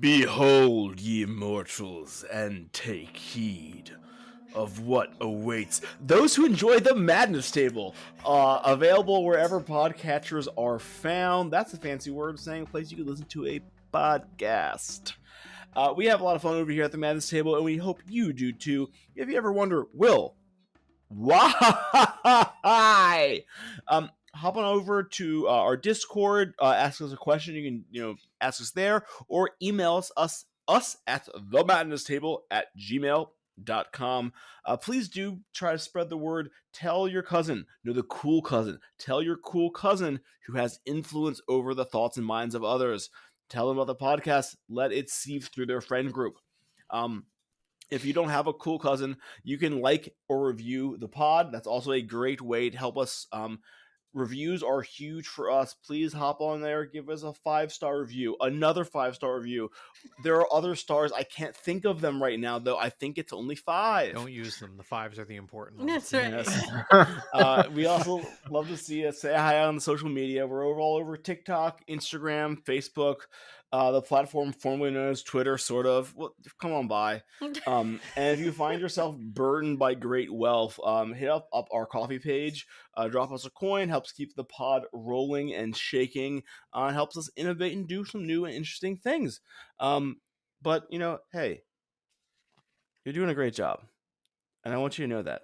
Behold, ye mortals, and take heed of what awaits those who enjoy the Madness Table. Available wherever podcatchers are found. That's a fancy word saying a place you can listen to a podcast. We have a lot of fun over here at the Madness Table, and we hope you do too. If you ever wonder, Will, why? Hop on over to our Discord, ask us a question. You can, ask us there, or email us at themadnesstable@gmail.com. Please do try to spread the word. Tell your cousin, the cool cousin. Tell your cool cousin who has influence over the thoughts and minds of others. Tell them about the podcast. Let it sieve through their friend group. If you don't have a cool cousin, you can like or review the pod. That's also a great way to help us. Reviews are huge for us. Please hop on there, give us a 5-star review, another 5-star review. There are other stars. I can't think of them right now, though. I think it's only 5. Don't use them. The 5s are the important ones. That's right. Yes. We also love to see us. Say hi on the social media. We're all over TikTok, Instagram, Facebook, the platform formerly known as Twitter, sort of. Well, come on by. And if you find yourself burdened by great wealth, hit up our coffee page. Drop us a coin, helps keep the pod rolling and shaking, helps us innovate and do some new and interesting things. But, hey, you're doing a great job. And I want you to know that.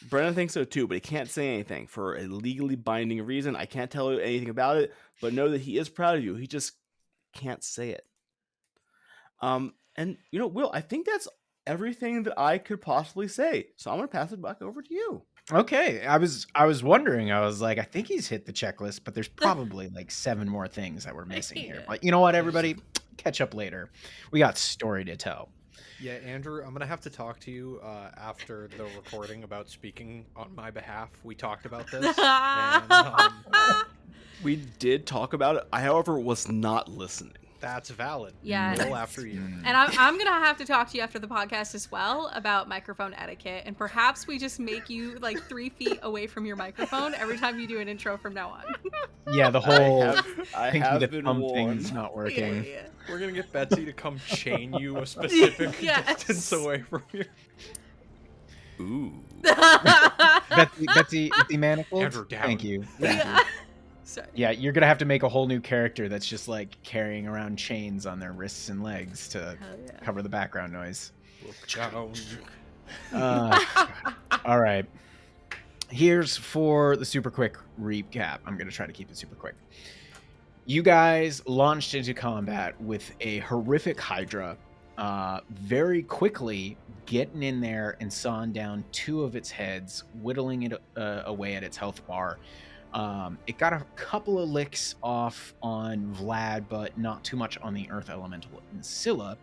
Brennan thinks so too, but he can't say anything for a legally binding reason. I can't tell you anything about it, but know that he is proud of you. He just can't say it. And, Will, I think that's everything that I could possibly say. So I'm going to pass it back over to you. Okay, I was wondering. I was like, I think he's hit the checklist, but there's probably like 7 more things that we're missing here. But you know what, everybody, catch up later. We got story to tell. Yeah, Andrew, I'm gonna have to talk to you after the recording about speaking on my behalf. We talked about this. And, we did talk about it. I, however, was not listening. That's valid. Yeah. Roll after you. And I'm going to have to talk to you after the podcast as well about microphone etiquette. And perhaps we just make you like 3 feet away from your microphone every time you do an intro from now on. Yeah, the whole I have been warned. thing's not working. Yeah. We're going to get Betsy to come chain you a specific distance away from you. Ooh. Betsy manacled? Andrew, down. Thank you. Sorry. Yeah, you're going to have to make a whole new character that's just like carrying around chains on their wrists and legs to cover the background noise. All right. Here's for the super quick recap. I'm going to try to keep it super quick. You guys launched into combat with a horrific Hydra, very quickly getting in there and sawing down 2 of its heads, whittling it away at its health bar. It got a couple of licks off on Vlad, but not too much on the Earth Elemental and Scylla,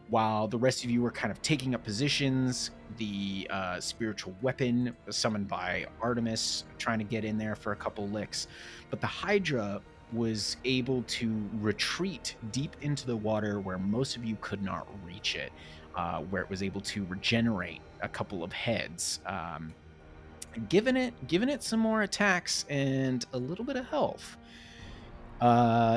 while the rest of you were kind of taking up positions. The spiritual weapon summoned by Artemis trying to get in there for a couple licks, but the Hydra was able to retreat deep into the water where most of you could not reach it, where it was able to regenerate a couple of heads, giving it some more attacks and a little bit of health.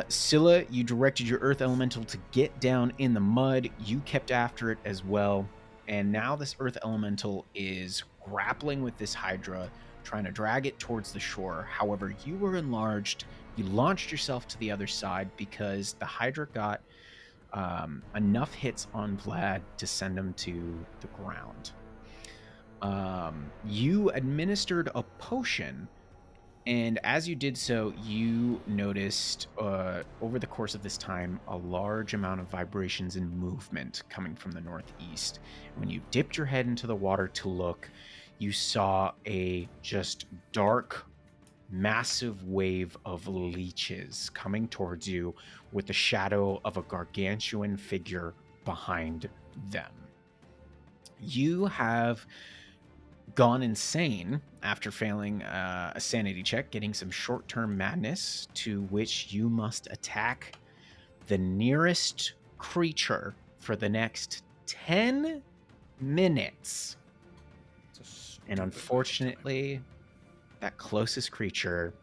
Scylla, you directed your Earth Elemental to get down in the mud. You kept after it as well. And now this Earth Elemental is grappling with this Hydra, trying to drag it towards the shore. However, you were enlarged. You launched yourself to the other side because the Hydra got enough hits on Vlad to send him to the ground. You administered a potion, and as you did so, you noticed over the course of this time a large amount of vibrations and movement coming from the northeast. When you dipped your head into the water to look, you saw a just dark, massive wave of leeches coming towards you with the shadow of a gargantuan figure behind them. You have gone insane after failing a sanity check, getting some short-term madness, to which you must attack the nearest creature for the next 10 minutes. And unfortunately, that closest creature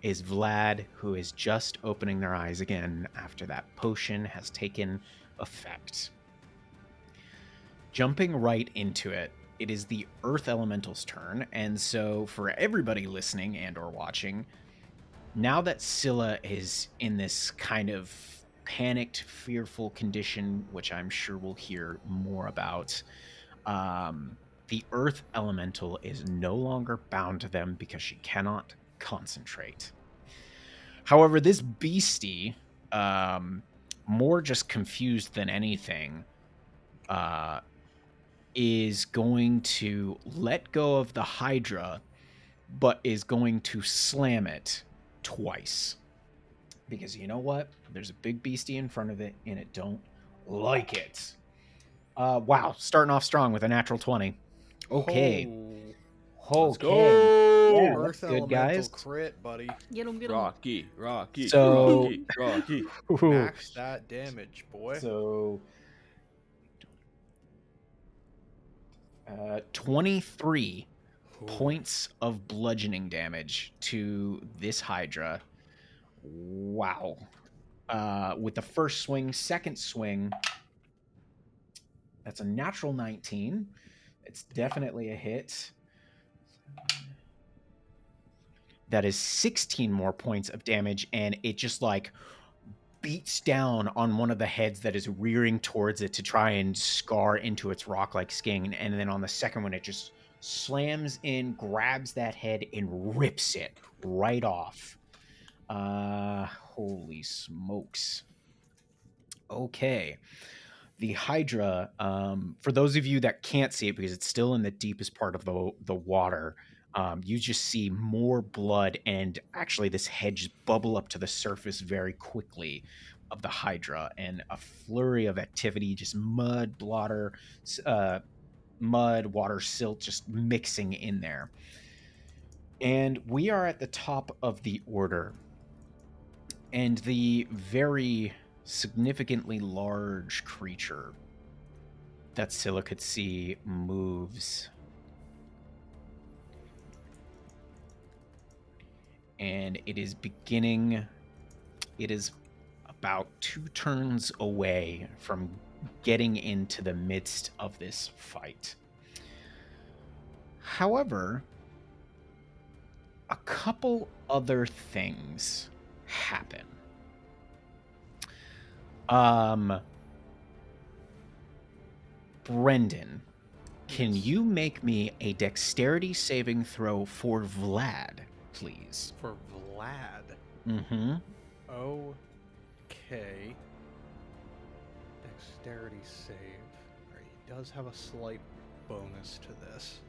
is Vlad, who is just opening their eyes again after that potion has taken effect. Jumping right into it, it is the Earth Elemental's turn, and so for everybody listening and or watching, now that Scylla is in this kind of panicked, fearful condition, which I'm sure we'll hear more about, the Earth Elemental is no longer bound to them because she cannot concentrate. However, this beastie, more just confused than anything, is going to let go of the Hydra, but is going to slam it twice. Because you know what? There's a big beastie in front of it, and it don't like it. Wow, starting off strong with a natural 20. Okay. Let's go. Yeah, Earth that's good, Elemental guys. crit, buddy. Get him, get him. Rocky. So- Rocky. Max that damage, boy. So 23 points of bludgeoning damage to this Hydra. Wow. With the first swing, second swing, that's a natural 19. It's definitely a hit. That is 16 more points of damage, and it just like beats down on one of the heads that is rearing towards it to try and scar into its rock-like skin, and then on the second one it just slams in, grabs that head, and rips it right off. Holy smokes. Okay. The Hydra, for those of you that can't see it because it's still in the deepest part of the water, you just see more blood, and actually this head just bubble up to the surface very quickly of the Hydra, and a flurry of activity, just mud, water, silt just mixing in there. And we are at the top of the order. And the very significantly large creature that Scylla could see moves. And it is about 2 turns away from getting into the midst of this fight. However, a couple other things happen. Brendan, can you make me a dexterity saving throw for Vlad, please? For Vlad. Mm-hmm. Okay. Dexterity save. Alright, he does have a slight bonus to this.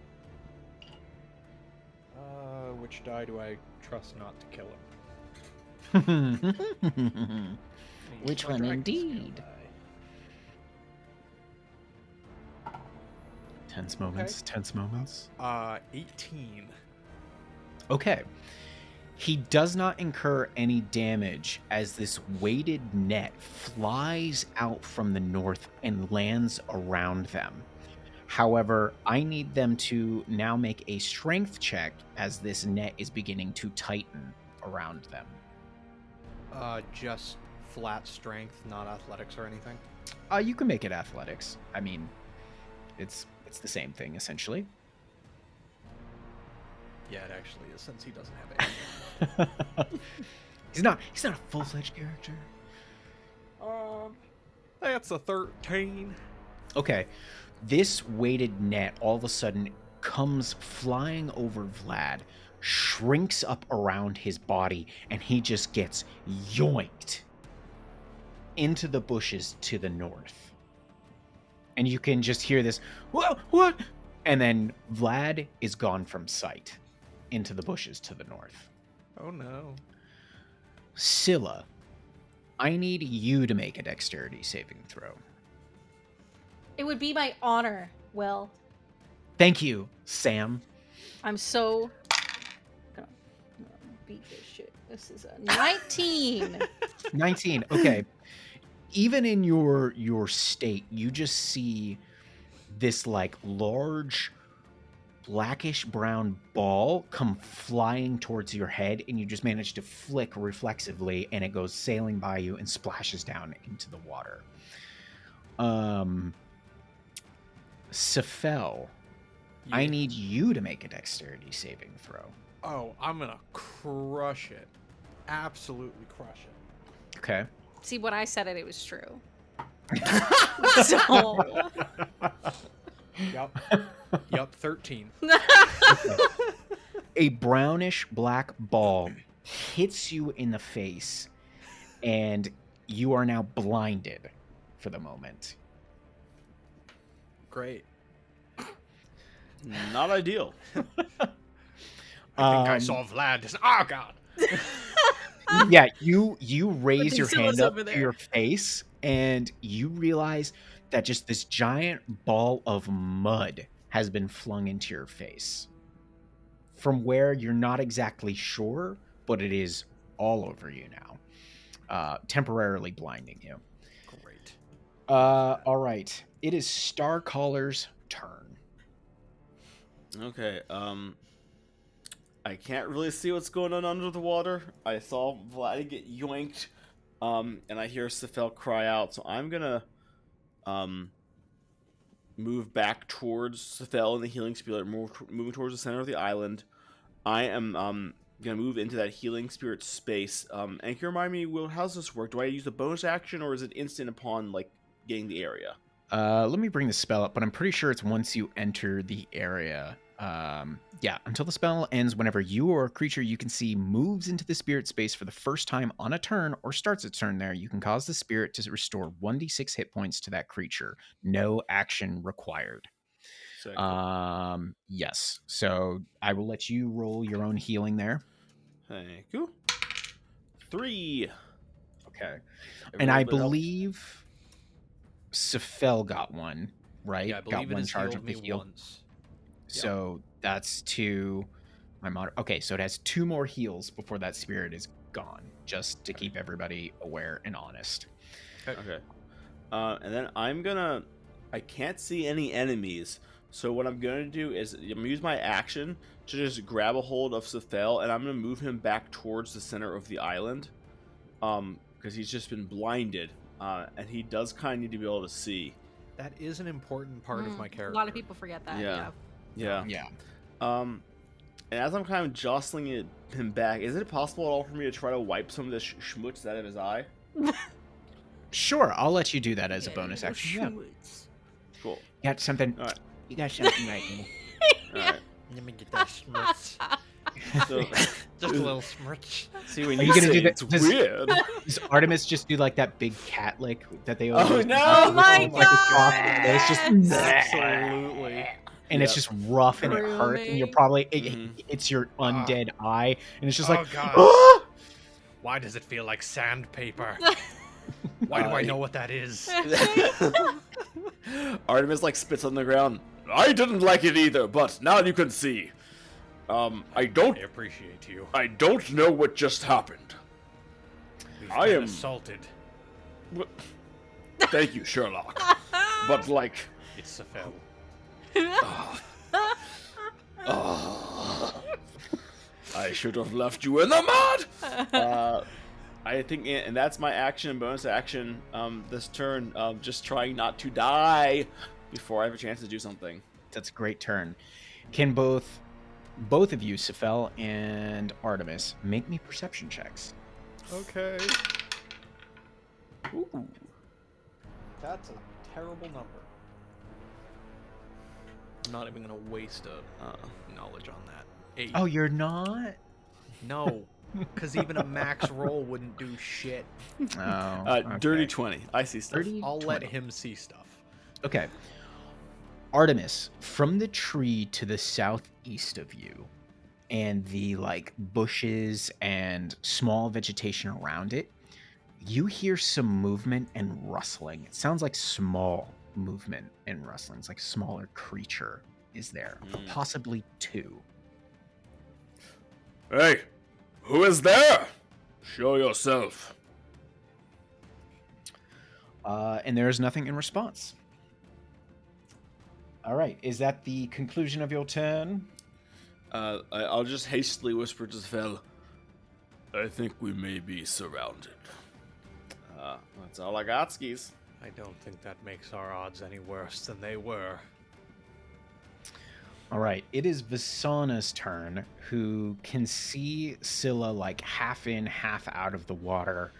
Which die do I trust not to kill him? Which My one dragon indeed? scale die. Tense moments. 18. Okay. He does not incur any damage as this weighted net flies out from the north and lands around them. However, I need them to now make a strength check as this net is beginning to tighten around them. Just flat strength, not athletics or anything. You can make it athletics. I mean, it's the same thing essentially. Yeah, it actually is, since he doesn't have any. He's not a full-fledged character. That's a 13. Okay. This weighted net all of a sudden comes flying over Vlad, shrinks up around his body, and he just gets yoinked into the bushes to the north. And you can just hear this, what? And then Vlad is gone from sight into the bushes to the north. Oh no. Scylla, I need you to make a dexterity saving throw. It would be my honor, Will. Thank you, Sam. I'm so gonna beat this shit. This is a 19. 19. Okay. Even in your state, you just see this like large blackish brown ball come flying towards your head, and you just manage to flick reflexively, and it goes sailing by you and splashes down into the water. Sefel, I need you to make a dexterity saving throw. Oh, I'm gonna crush it. Absolutely crush it. Okay. See, when I said it, it was true. So... Yup, 13. A brownish black ball hits you in the face, and you are now blinded for the moment. Great. Not ideal. I think I saw Vlad. Oh, God. Yeah, you raise your Scylla's hand up over to there. your face, and you realize that just this giant ball of mud has been flung into your face. From where you're not exactly sure, but it is all over you now, temporarily blinding you. Great. All right. It is Starcaller's turn. Okay, I can't really see what's going on under the water. I saw Vlad get yoinked, and I hear Sefel cry out, so I'm gonna, move back towards Sefel and the healing spirit, moving towards the center of the island. I am, gonna move into that healing spirit space. And can you remind me, Will, how's this work? Do I use a bonus action, or is it instant upon, like, getting the area? Let me bring the spell up, but I'm pretty sure it's once you enter the area. Yeah, until the spell ends, whenever you or a creature you can see moves into the spirit space for the first time on a turn or starts its turn there, you can cause the spirit to restore 1d6 hit points to that creature. No action required. Sick. Yes. So I will let you roll your own healing there. Thank you. 3. Okay. Every And I little bit helps. believe Sefel got one, right? Yeah, I believe got it one has charge healed of the me heal. once. So that's two. Okay, so it has 2 more heals before that spirit is gone, just to keep everybody aware and honest. Okay. And then I can't see any enemies, so what I'm gonna do is I'm gonna use my action to just grab a hold of Sefel, and I'm gonna move him back towards the center of the island, because he's just been blinded, and he does kind of need to be able to see. That is an important part of my character. A lot of people forget that. Yeah. Yeah. Yeah. Yeah. And as I'm kind of jostling him back, is it possible at all for me to try to wipe some of this schmutz out of his eye? Sure, I'll let you do that as a bonus action. Yeah. Cool. You got something. All right. You got something right here. All right. Let me get that smirch. So, Just a little smirch. see, when Are you you gonna say do that- it's does- weird. Does Artemis just do like that big cat lick that they always Oh, do? no! Oh my Like a cough, God! and it's just Absolutely. and it's Yep. just rough and it hurts, and you're Grooming. probably Mhm. it's your undead eye, and it's just Oh, like, God. "Ah!" Why does it feel like sandpaper? Why do I know what that is? Artemis like spits on the ground. I didn't like it either, but now you can see. I I don't appreciate you. know what just happened. We've I been am- assaulted. Thank you, Sherlock. But like, It's a fell. I should have left you in the mud. I think, and that's my action and bonus action. This turn, just trying not to die before I have a chance to do something. That's a great turn. Can both of you, Sefel and Artemis, make me perception checks? Okay. Ooh. That's a terrible number. I'm not even gonna waste a knowledge on that. 8. Oh, you're not? No, because even a max roll wouldn't do shit. Oh, Dirty okay. 20. I see stuff. Dirty I'll let 20. him see stuff. Okay. Artemis, from the tree to the southeast of you and the like bushes and small vegetation around it, you hear some movement and rustling. It sounds like small movement and rustling. It's like a smaller creature is there, possibly 2. Hey, who is there? Show yourself. And there is nothing in response. All right. Is that the conclusion of your turn? I'll just hastily whisper to Svel, I think we may be surrounded. That's all I got, skis. I don't think that makes our odds any worse than they were. All right. It is Visana's turn, who can see Scylla like half in, half out of the water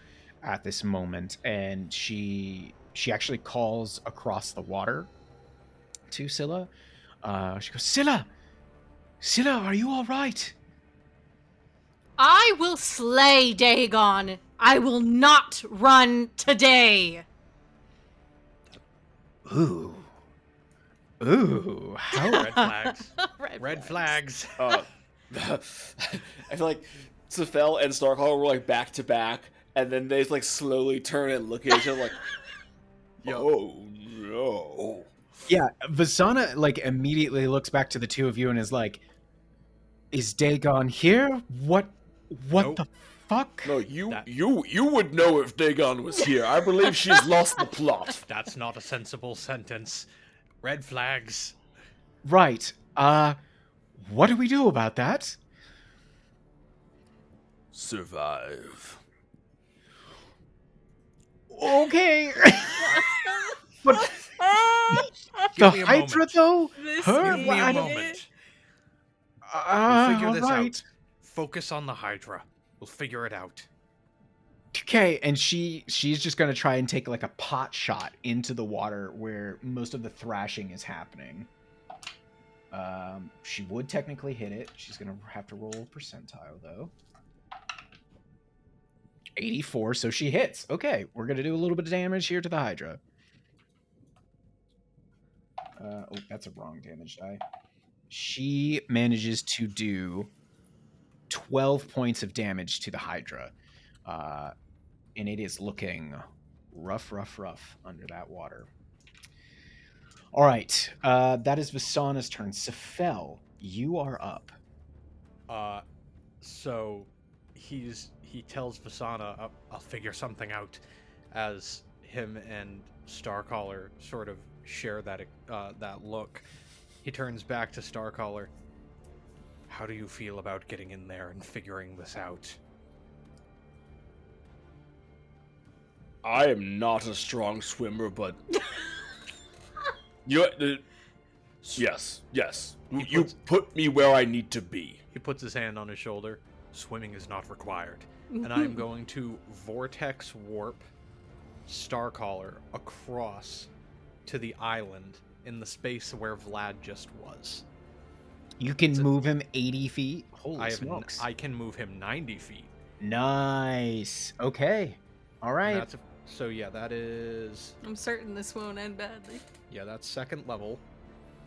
at this moment, and she actually calls across the water to Scylla. She goes, Scylla, are you all right? I will slay Dagon. I will not run today. Ooh. How Red flags. Red flags. I feel like Svel and Starcaller were like back to back, and then they just like slowly turn and look at each other like, oh no. Yeah, Vasana like immediately looks back to the two of you and is like, "Is Dagon here? What Nope. the fuck?" No, you would know if Dagon was here. I believe she's lost the plot. That's not a sensible sentence. Red flags. Right. What do we do about that? Survive. Okay. But the Give me a Hydra, moment. though? This Her? Give me I a don't- moment. We'll figure this alright. out. Focus on the Hydra. We'll figure it out. Okay, and she's just gonna try and take like a pot shot into the water where most of the thrashing is happening. She would technically hit it. She's gonna have to roll a percentile though. 84, so she hits. Okay, we're gonna do a little bit of damage here to the Hydra. Oh, that's a wrong damage die. She manages to do 12 points of damage to the Hydra. And it is looking rough under that water. All right, that is Vasana's turn. Sefel, you are up. So he tells Vasana, I'll figure something out, as him and Starcaller sort of share that look. He turns back to Starcaller. How do you feel about getting in there and figuring this out? I am not a strong swimmer, but yes. You put me where I need to be. He puts his hand on his shoulder. Swimming is not required. And I'm going to vortex warp Starcaller across to the island in the space where Vlad just was. You can move him 80 feet. Holy smokes. I can move him 90 feet. Nice. Okay. All right. So yeah, that is... I'm certain this won't end badly. Yeah, that's second level.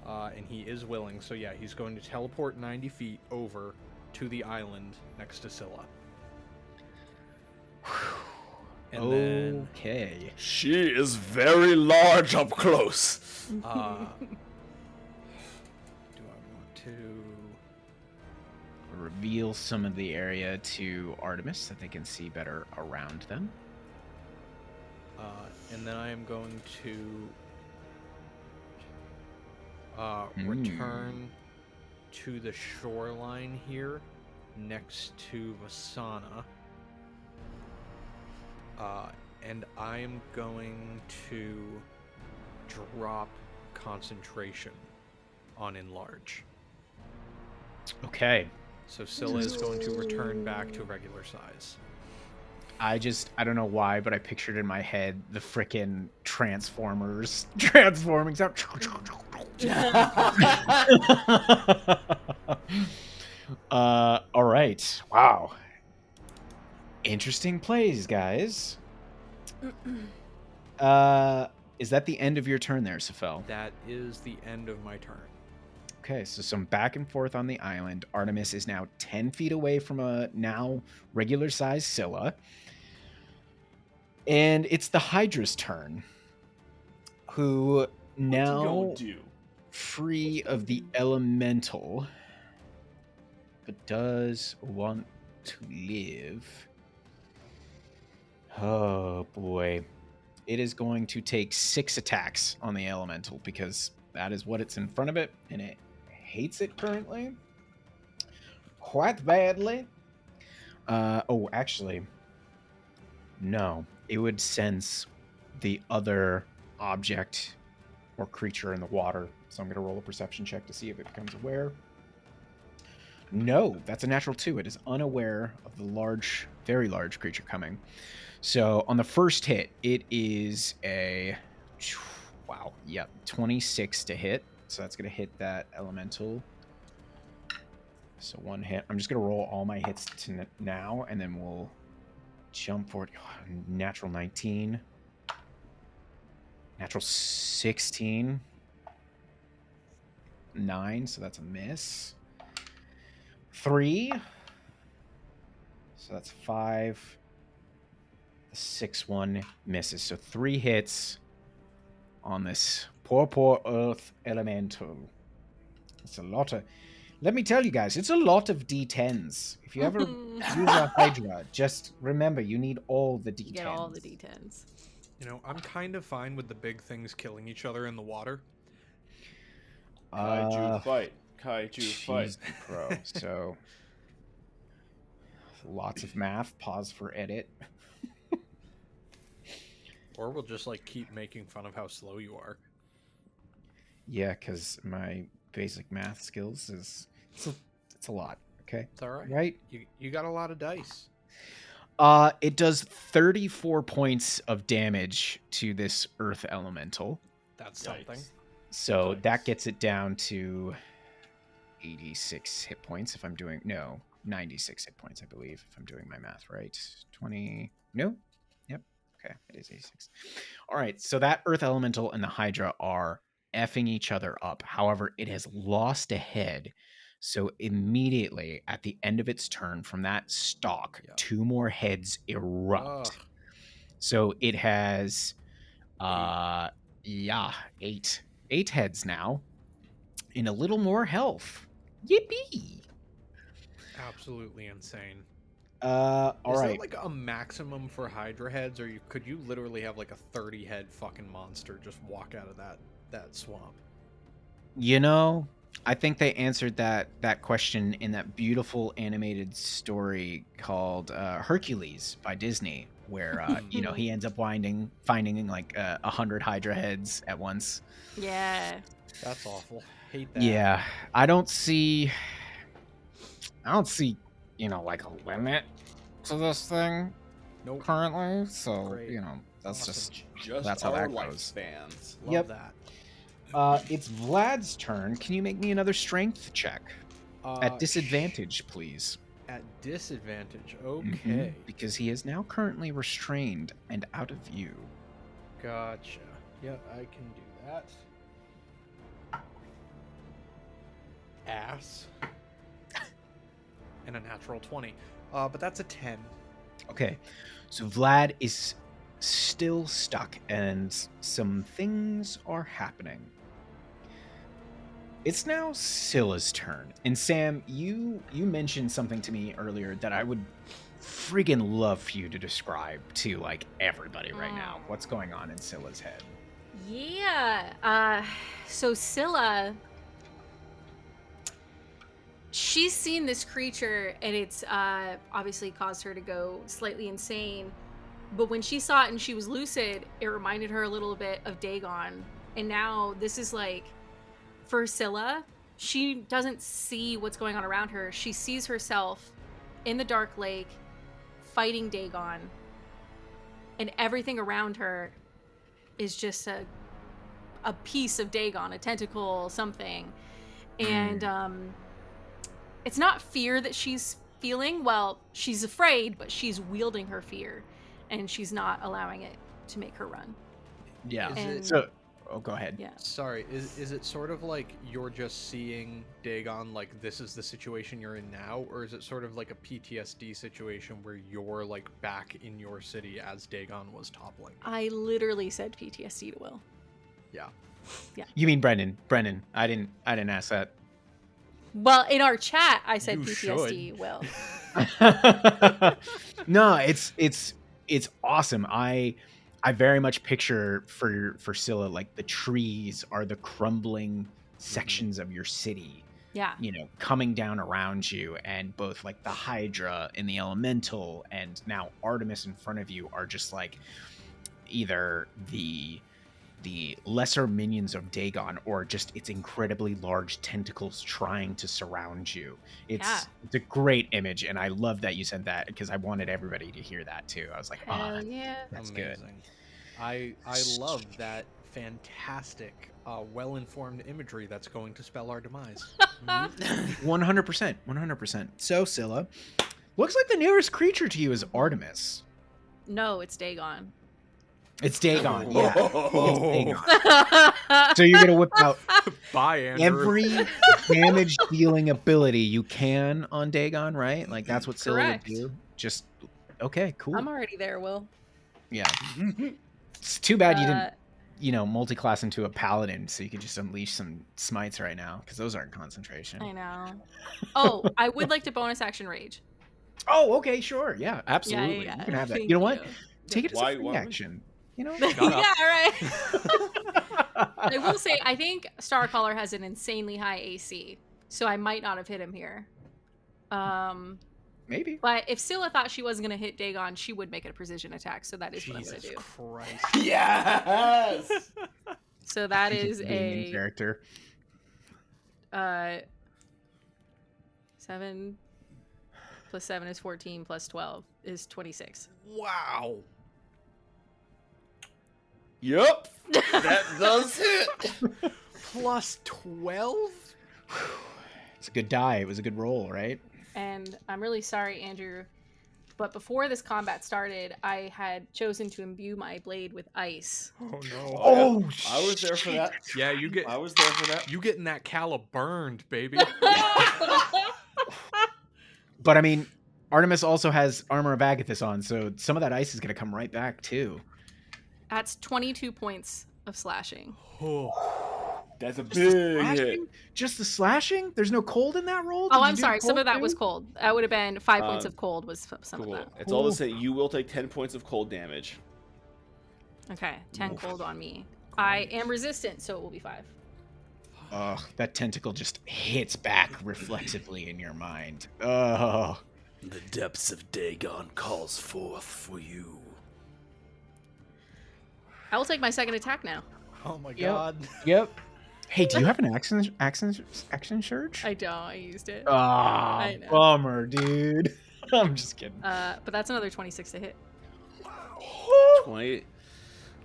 And he is willing. So yeah, he's going to teleport 90 feet over to the island next to Scylla. And then... Okay. She is very large up close. Do I want to... Reveal some of the area to Artemis that they can see better around them. And then I am going to return to the shoreline here next to Vasana. And I am going to drop concentration on enlarge. Okay. So Scylla is going to return back to regular size. I don't know why, but I pictured in my head the frickin' Transformers transforming sound. All right. Wow. Interesting plays, guys. Is that the end of your turn there, Sefel? That is the end of my turn. Okay, so some back and forth on the island. Artemis is now 10 feet away from a now regular-sized Scylla. And it's the Hydra's turn, who now free of the elemental, but does want to live. Oh boy. It is going to take 6 attacks on the elemental because that is what it's in front of it, and it hates it currently. Quite badly. Oh, actually, no. It would sense the other object or creature in the water. So I'm going to roll a perception check to see if it becomes aware. No, that's a natural 2. It is unaware of the large, very large creature coming. So on the first hit, it is a, wow, yep, 26 to hit. So that's going to hit that elemental. So one hit. I'm just going to roll all my hits to now, and then we'll jump forward. Natural 19. Natural 16. 9, so that's a miss. 3. So that's 5. The 6 one misses. So 3 hits on this poor earth elemental. It's a lot of... Let me tell you guys, it's a lot of D10s. If you ever use a Hydra, just remember you need all the D10s. Get all the D10s. You know, I'm kind of fine with the big things killing each other in the water. Kaiju fight. Kaiju fight. She's the pro. So lots of math. Pause for edit. Or we'll just like keep making fun of how slow you are. Yeah, because my basic math skills is it's a lot. Okay, It's all right. right? You got a lot of dice. It does 34 points of damage to this earth elemental. That's Yikes. something. So that Yikes. gets it down to 86 hit points if I'm doing... No, 96 hit points, I believe, if I'm doing my math right. 20... No? Yep. Okay, it is 86. All right, so that earth elemental and the Hydra are effing each other up. However, it has lost a head. So immediately at the end of its turn from that stalk, Yeah. 2 more heads erupt. Ugh. So it has... 8 heads now, and a little more health. Yippee! Absolutely insane. All Is right. there like a maximum for Hydra heads, or could you literally have like a 30-head fucking monster just walk out of that swamp? You know, I think they answered that question in that beautiful animated story called Hercules by Disney, where you know, he ends up finding like 100 Hydra heads at once. Yeah. That's awful. Hate that. Yeah, I don't see, you know, like a limit to this thing Nope. currently. So Great. you know, that's Awesome. Just That's how our that goes. lifespans. Love Yep. that. It's Vlad's turn. Can you make me another strength check at disadvantage, please? At disadvantage. Mhm, Okay. because he is now currently restrained and out of view. Gotcha. Yeah, I can do that. Ass. And a natural 20. But that's a 10. Okay, so Vlad is still stuck, and some things are happening. It's now Scylla's turn, and Sam, you mentioned something to me earlier that I would friggin' love for you to describe to like everybody right now. What's going on in Scylla's head? Yeah. So Scylla, she's seen this creature, and it's obviously caused her to go slightly insane. But when she saw it and she was lucid, it reminded her a little bit of Dagon. And now this is like, for Scylla, she doesn't see what's going on around her. She sees herself in the dark lake fighting Dagon, and everything around her is just a piece of Dagon, a tentacle, something. And it's not fear that she's feeling. Well, she's afraid, but she's wielding her fear, and she's not allowing it to make her run. Yeah. Is And- it, So, go ahead. Yeah. sorry, is it sort of like you're just seeing Dagon like this is the situation you're in now, or is it sort of like a PTSD situation where you're like back in your city as Dagon was toppling? I literally said PTSD to Will. Yeah. You mean Brennan? Brennan, I didn't ask that. Well, in our chat, I said You PTSD, should. Will. No, it's awesome. I I very much picture for Scylla, like the trees are the crumbling sections of your city, Yeah. you know, coming down around you, and both like the Hydra and the Elemental and now Artemis in front of you are just like either the lesser minions of Dagon or just its incredibly large tentacles trying to surround you. It's a great image, and I love that you said that because I wanted everybody to hear that too. I was like, Hell yeah. that's Amazing. good. I love that fantastic, well-informed imagery that's going to spell our demise. 100%. So Scylla, looks like the nearest creature to you is Artemis. No, it's Dagon. It's Dagon, yeah. It's Dagon. So you're gonna whip out Bye, Andrew. every damage dealing ability you can on Dagon, right? Like that's what Scylla would Correct. do. Just okay, cool. I'm already there, Will. Yeah. It's too bad you didn't, you know, multi-class into a paladin so you could just unleash some smites right now because those aren't concentration. I know. Oh, I would like to bonus action rage. Oh, okay, sure. Yeah, absolutely. Yeah. You can have that. Thank You know what? you. Take it as Why- a free why- action. You know? Yeah, right. I will say, I think Starcaller has an insanely high AC, so I might not have hit him here. Maybe. But if Scylla thought she wasn't going to hit Dagon, she would make it a precision attack, so that is what I'm going to Jesus do. Christ. Yes. So that is Being in a character. 7 plus 7 is 14 plus 12 is 26. Wow. Yep. That does hit. Plus 12? It's a good die. It was a good roll, right? And I'm really sorry, Andrew, but before this combat started, I had chosen to imbue my blade with ice. Oh no. Oh, I was there for that. Yeah, you get I was there for that. you getting that calla burned, baby. But I mean, Artemis also has Armor of Agathis on, so some of that ice is going to come right back too. That's 22 points of slashing. Oh. That's a Just the big hit. slashing? Just the slashing? There's no cold in that roll? Oh, Did you I'm do sorry. Some cold of that too? was cold. That would have been 5 points Um, of cold was some Cool. of that. It's all to say you will take 10 points of cold damage. Okay, 10 cold on me. I am resistant, so it will be 5. Ugh, that tentacle just hits back reflexively in your mind. Oh. The depths of Dagon calls forth for you. I will take my second attack now. Oh my Yep. god. Yep. Hey, do you have an action surge? I don't. I used it. Ah, I know. bummer, dude. I'm just kidding. But that's another 26 to hit.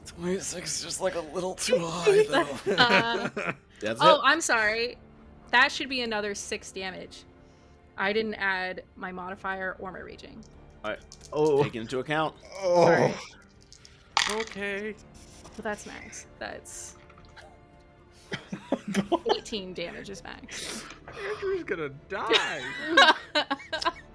26 is just like a little too high, though. That's Oh, it. I'm sorry. That should be another 6 damage. I didn't add my modifier or my raging. Oh. Take it into account. Sorry. Okay. But that's max. That's 18 damage is max. Andrew's gonna die.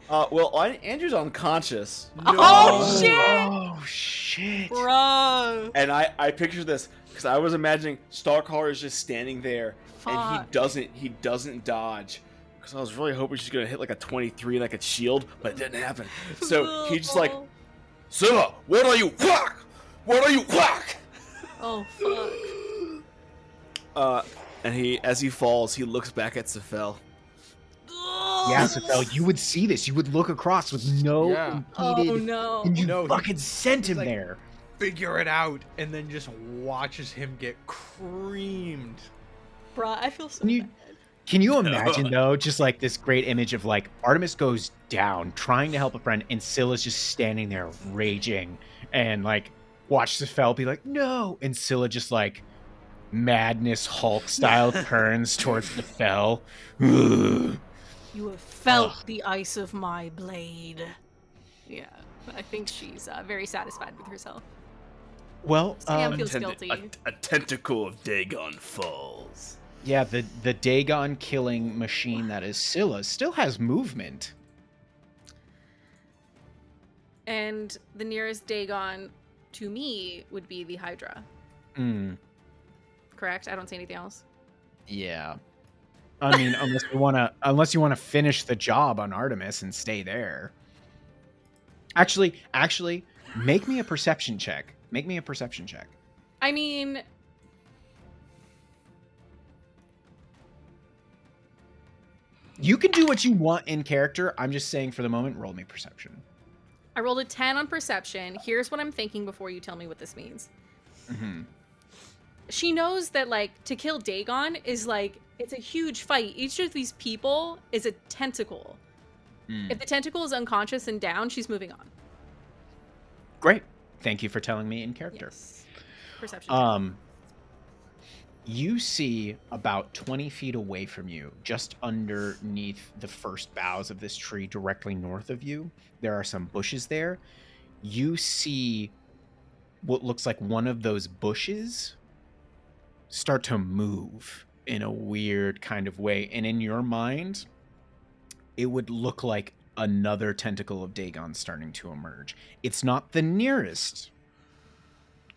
Well, Andrew's unconscious, Oh, shit! Oh, shit. Bro! and I picture this because I was imagining Starcaller is just standing there, and Fuck. he doesn't dodge. Because I was really hoping she's gonna hit like a 23 like a shield, but it didn't happen. So he just like, Scylla, what are you? Whack! What are you? Whack! Oh, fuck. And as he falls, he looks back at Sefel. Yeah, Sefel, you would see this. You would look across with no Yeah. impeded, Oh, no. and you No, he- fucking sent him like- there. Figure it out, and then just watches him get creamed. Bruh, I feel so Can you- bad. Can you imagine though, just like this great image of like Artemis goes down trying to help a friend, and Scylla's just standing there raging, and like watch Sefel be like, no, and Scylla just like madness Hulk style turns towards Sefel. Ugh. You have felt the ice of my blade. Yeah, I think she's very satisfied with herself. Well, Sam feels guilty. A tentacle of Dagon falls. yeah, the Dagon killing machine that is Scylla still has movement. And the nearest Dagon to me would be the Hydra. Mm, Correct? I don't see anything else. yeah. I mean, unless you wanna finish the job on Artemis and stay there. Actually, Make me a perception check. I mean, You can do what you want in character. I'm just saying for the moment, roll me perception. I rolled a 10 on perception. Here's what I'm thinking before you tell me what this means. Mm-hmm. She knows that, like, to kill Dagon is, like, it's a huge fight. Each of these people is a tentacle. If the tentacle is unconscious and down, she's moving on. Great. Thank you for telling me in character. Yes. Perception. You see about 20 feet away from you, just underneath the first boughs of this tree directly north of you, there are some bushes there. You see what looks like one of those bushes start to move in a weird kind of way. And in your mind, it would look like another tentacle of Dagon starting to emerge. It's not the nearest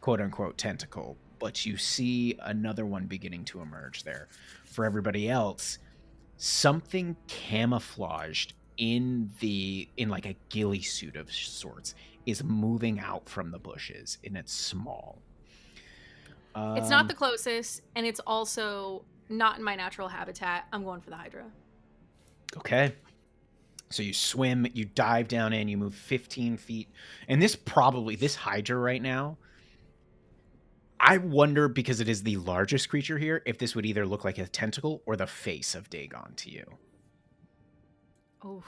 quote-unquote tentacle, but you see another one beginning to emerge there. For everybody else, something camouflaged in like a ghillie suit of sorts is moving out from the bushes, and it's small. It's not the closest, and it's also not in my natural habitat. I'm going for the Hydra. Okay. So you swim, you dive down in, you move 15 feet. And this Hydra right now, I wonder, because it is the largest creature here, if this would either look like a tentacle or the face of Dagon to you. Oh.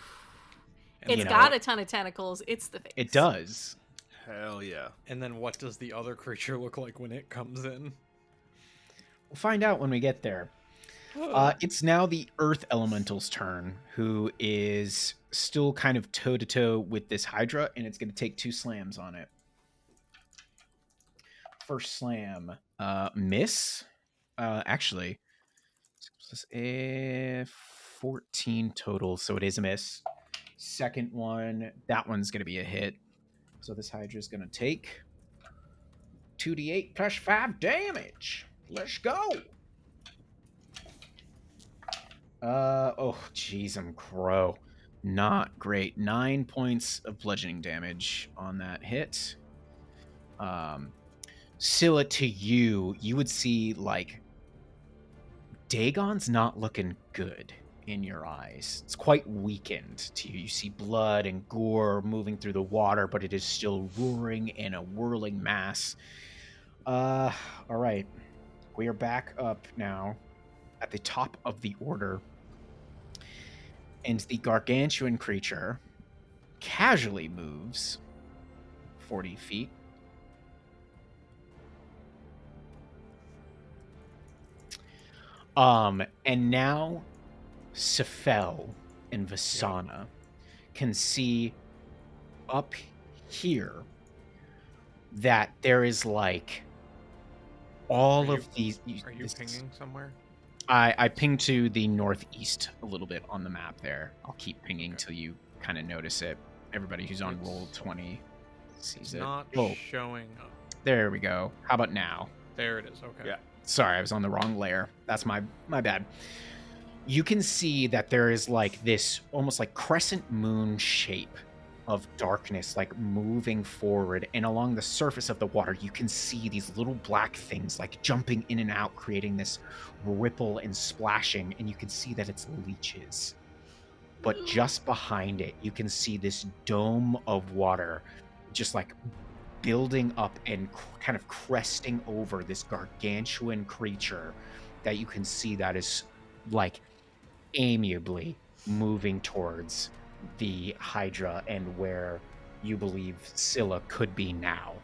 It's got a ton of tentacles. It's the face. It does. Hell yeah. And then what does the other creature look like when it comes in? We'll find out when we get there. It's now the Earth Elemental's turn, who is still kind of toe-to-toe with this Hydra, and it's going to take 2 slams on it. First slam, miss. Actually, it's a 14 total, so it is a miss. Second one, that one's going to be a hit. So this Hydra is going to take 2d8 plus 5 damage. Let's go. Oh, jeez, I'm crow. Not great. 9 points of bludgeoning damage on that hit. Scylla, to you would see, like, Dagon's not looking good in your eyes. It's quite weakened to you. You see blood and gore moving through the water, but it is still roaring in a whirling mass. All right. We are back up now at the top of the order. And the gargantuan creature casually moves 40 feet. And now Sefel and Vasana can see up here that there is, like, all of these. Are you pinging somewhere? I pinged to the northeast a little bit on the map there. I'll keep pinging till you kind of notice it. Everybody who's on Roll20 sees it. Not showing up. There we go. How about now? There it is. Okay. Yeah. Sorry, I was on the wrong layer. That's my bad. You can see that there is, like, this almost like crescent moon shape of darkness, like, moving forward, and along the surface of the water you can see these little black things, like, jumping in and out, creating this ripple and splashing, and you can see that it's leeches. But just behind it you can see this dome of water just, like, building up and kind of cresting over this gargantuan creature that you can see that is, like, amiably moving towards the Hydra and where you believe Scylla could be now.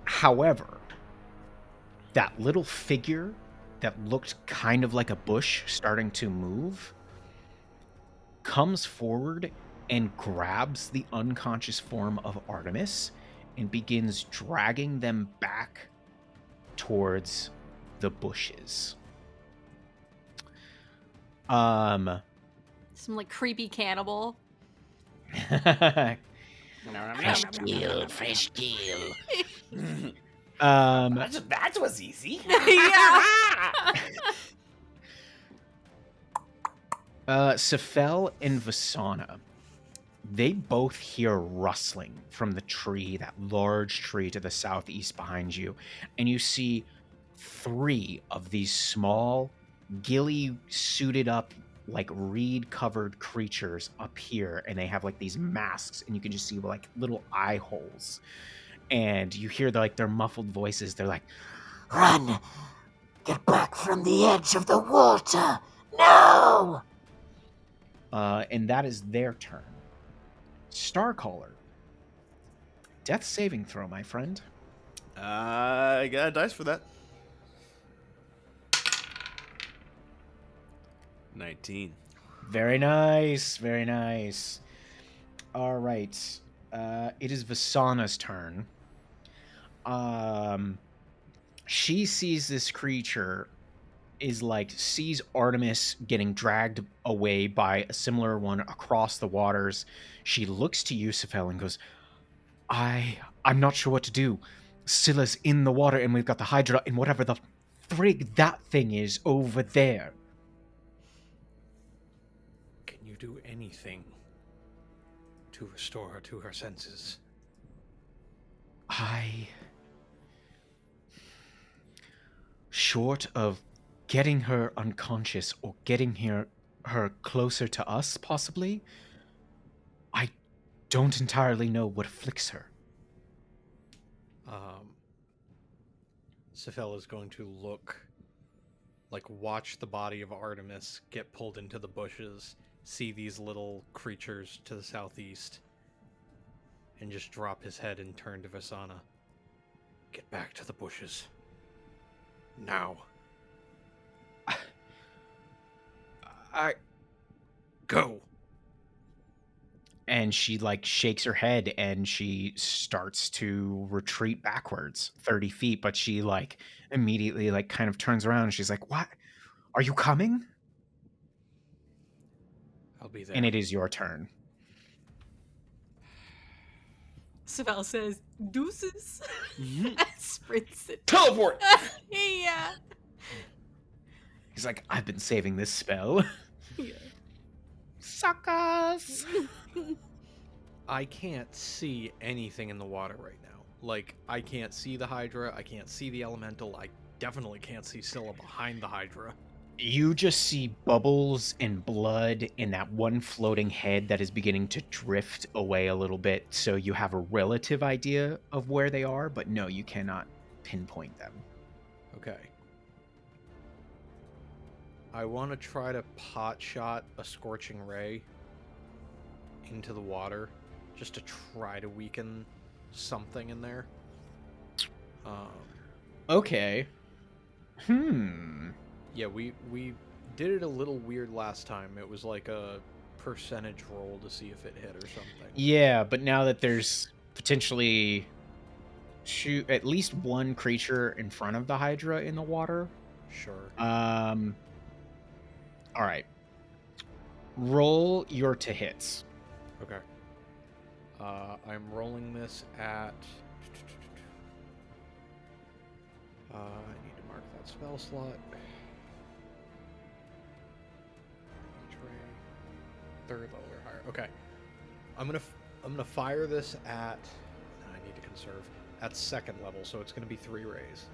However, that little figure that looked kind of like a bush starting to move comes forward and grabs the unconscious form of Artemis and begins dragging them back towards the bushes. Some, like, creepy cannibal. Fresh kill. That was easy. Yeah. Sefel and Vasana, they both hear rustling from the tree, that large tree to the southeast behind you, and you see 3 of these small, ghillie suited up, like reed covered creatures appear, and they have like these masks, and you can just see like little eye holes. And you hear their muffled voices. They're like, Run! Get back from the edge of the water! No! and that is their turn. Starcaller. Death saving throw, my friend. I got a dice for that. 19. Very nice. Very nice. All right. It is Vasana's turn. She sees this creature sees Artemis getting dragged away by a similar one across the waters. She looks to Yusufel and goes, I'm not sure what to do. Scylla's in the water, and we've got the Hydra and whatever the frig that thing is over there. Can you do anything to restore her to her senses? Short of getting her unconscious or getting her closer to us, possibly, I don't entirely know what afflicts her. Scylla is going to watch the body of Artemis get pulled into the bushes, see these little creatures to the southeast, and just drop his head and turn to Vasana. Get back to the bushes. Now. Go. And she shakes her head and she starts to retreat backwards 30 feet, but she immediately kind of turns around and she's like, "What? Are you coming?" I'll be there. And it is your turn. Savell says, "Deuces." And sprints it. Teleport! Yeah. He's like, "I've been saving this spell." Yeah. Suckers! I can't see anything in the water right now. I can't see the Hydra, I can't see the Elemental, I definitely can't see Scylla behind the Hydra. You just see bubbles and blood and that one floating head that is beginning to drift away a little bit, so you have a relative idea of where they are, but no, you cannot pinpoint them. Okay. I want to try to pot shot a Scorching Ray into the water, just to try to weaken something in there. Okay. Yeah, we did it a little weird last time. It was like a percentage roll to see if it hit or something. Yeah, but now that there's potentially at least one creature in front of the Hydra in the water. Sure. All right. Roll your to hits. Okay. I'm rolling this at... I need to mark that spell slot. Third level or higher. Okay. I'm gonna fire this at... I need to conserve. At second level, so it's gonna be 3 rays.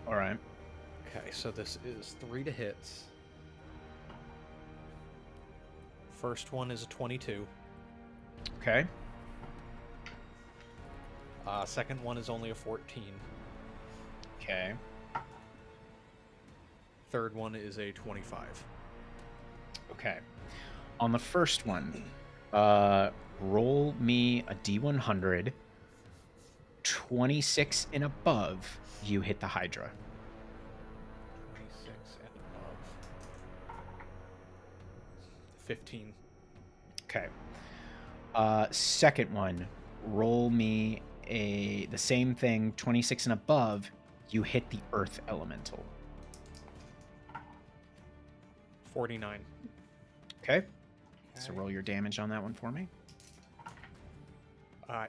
All right. Okay, so this is 3 to hits. First one is a 22. Okay. Second one is only a 14. Okay. Third one is a 25. Okay. On the first one, roll me a D100. 26 and above, you hit the Hydra. 26 and above. 15. Okay. Second one, roll me the same thing, 26 and above, you hit the Earth Elemental. 49. Okay. So roll your damage on that one for me.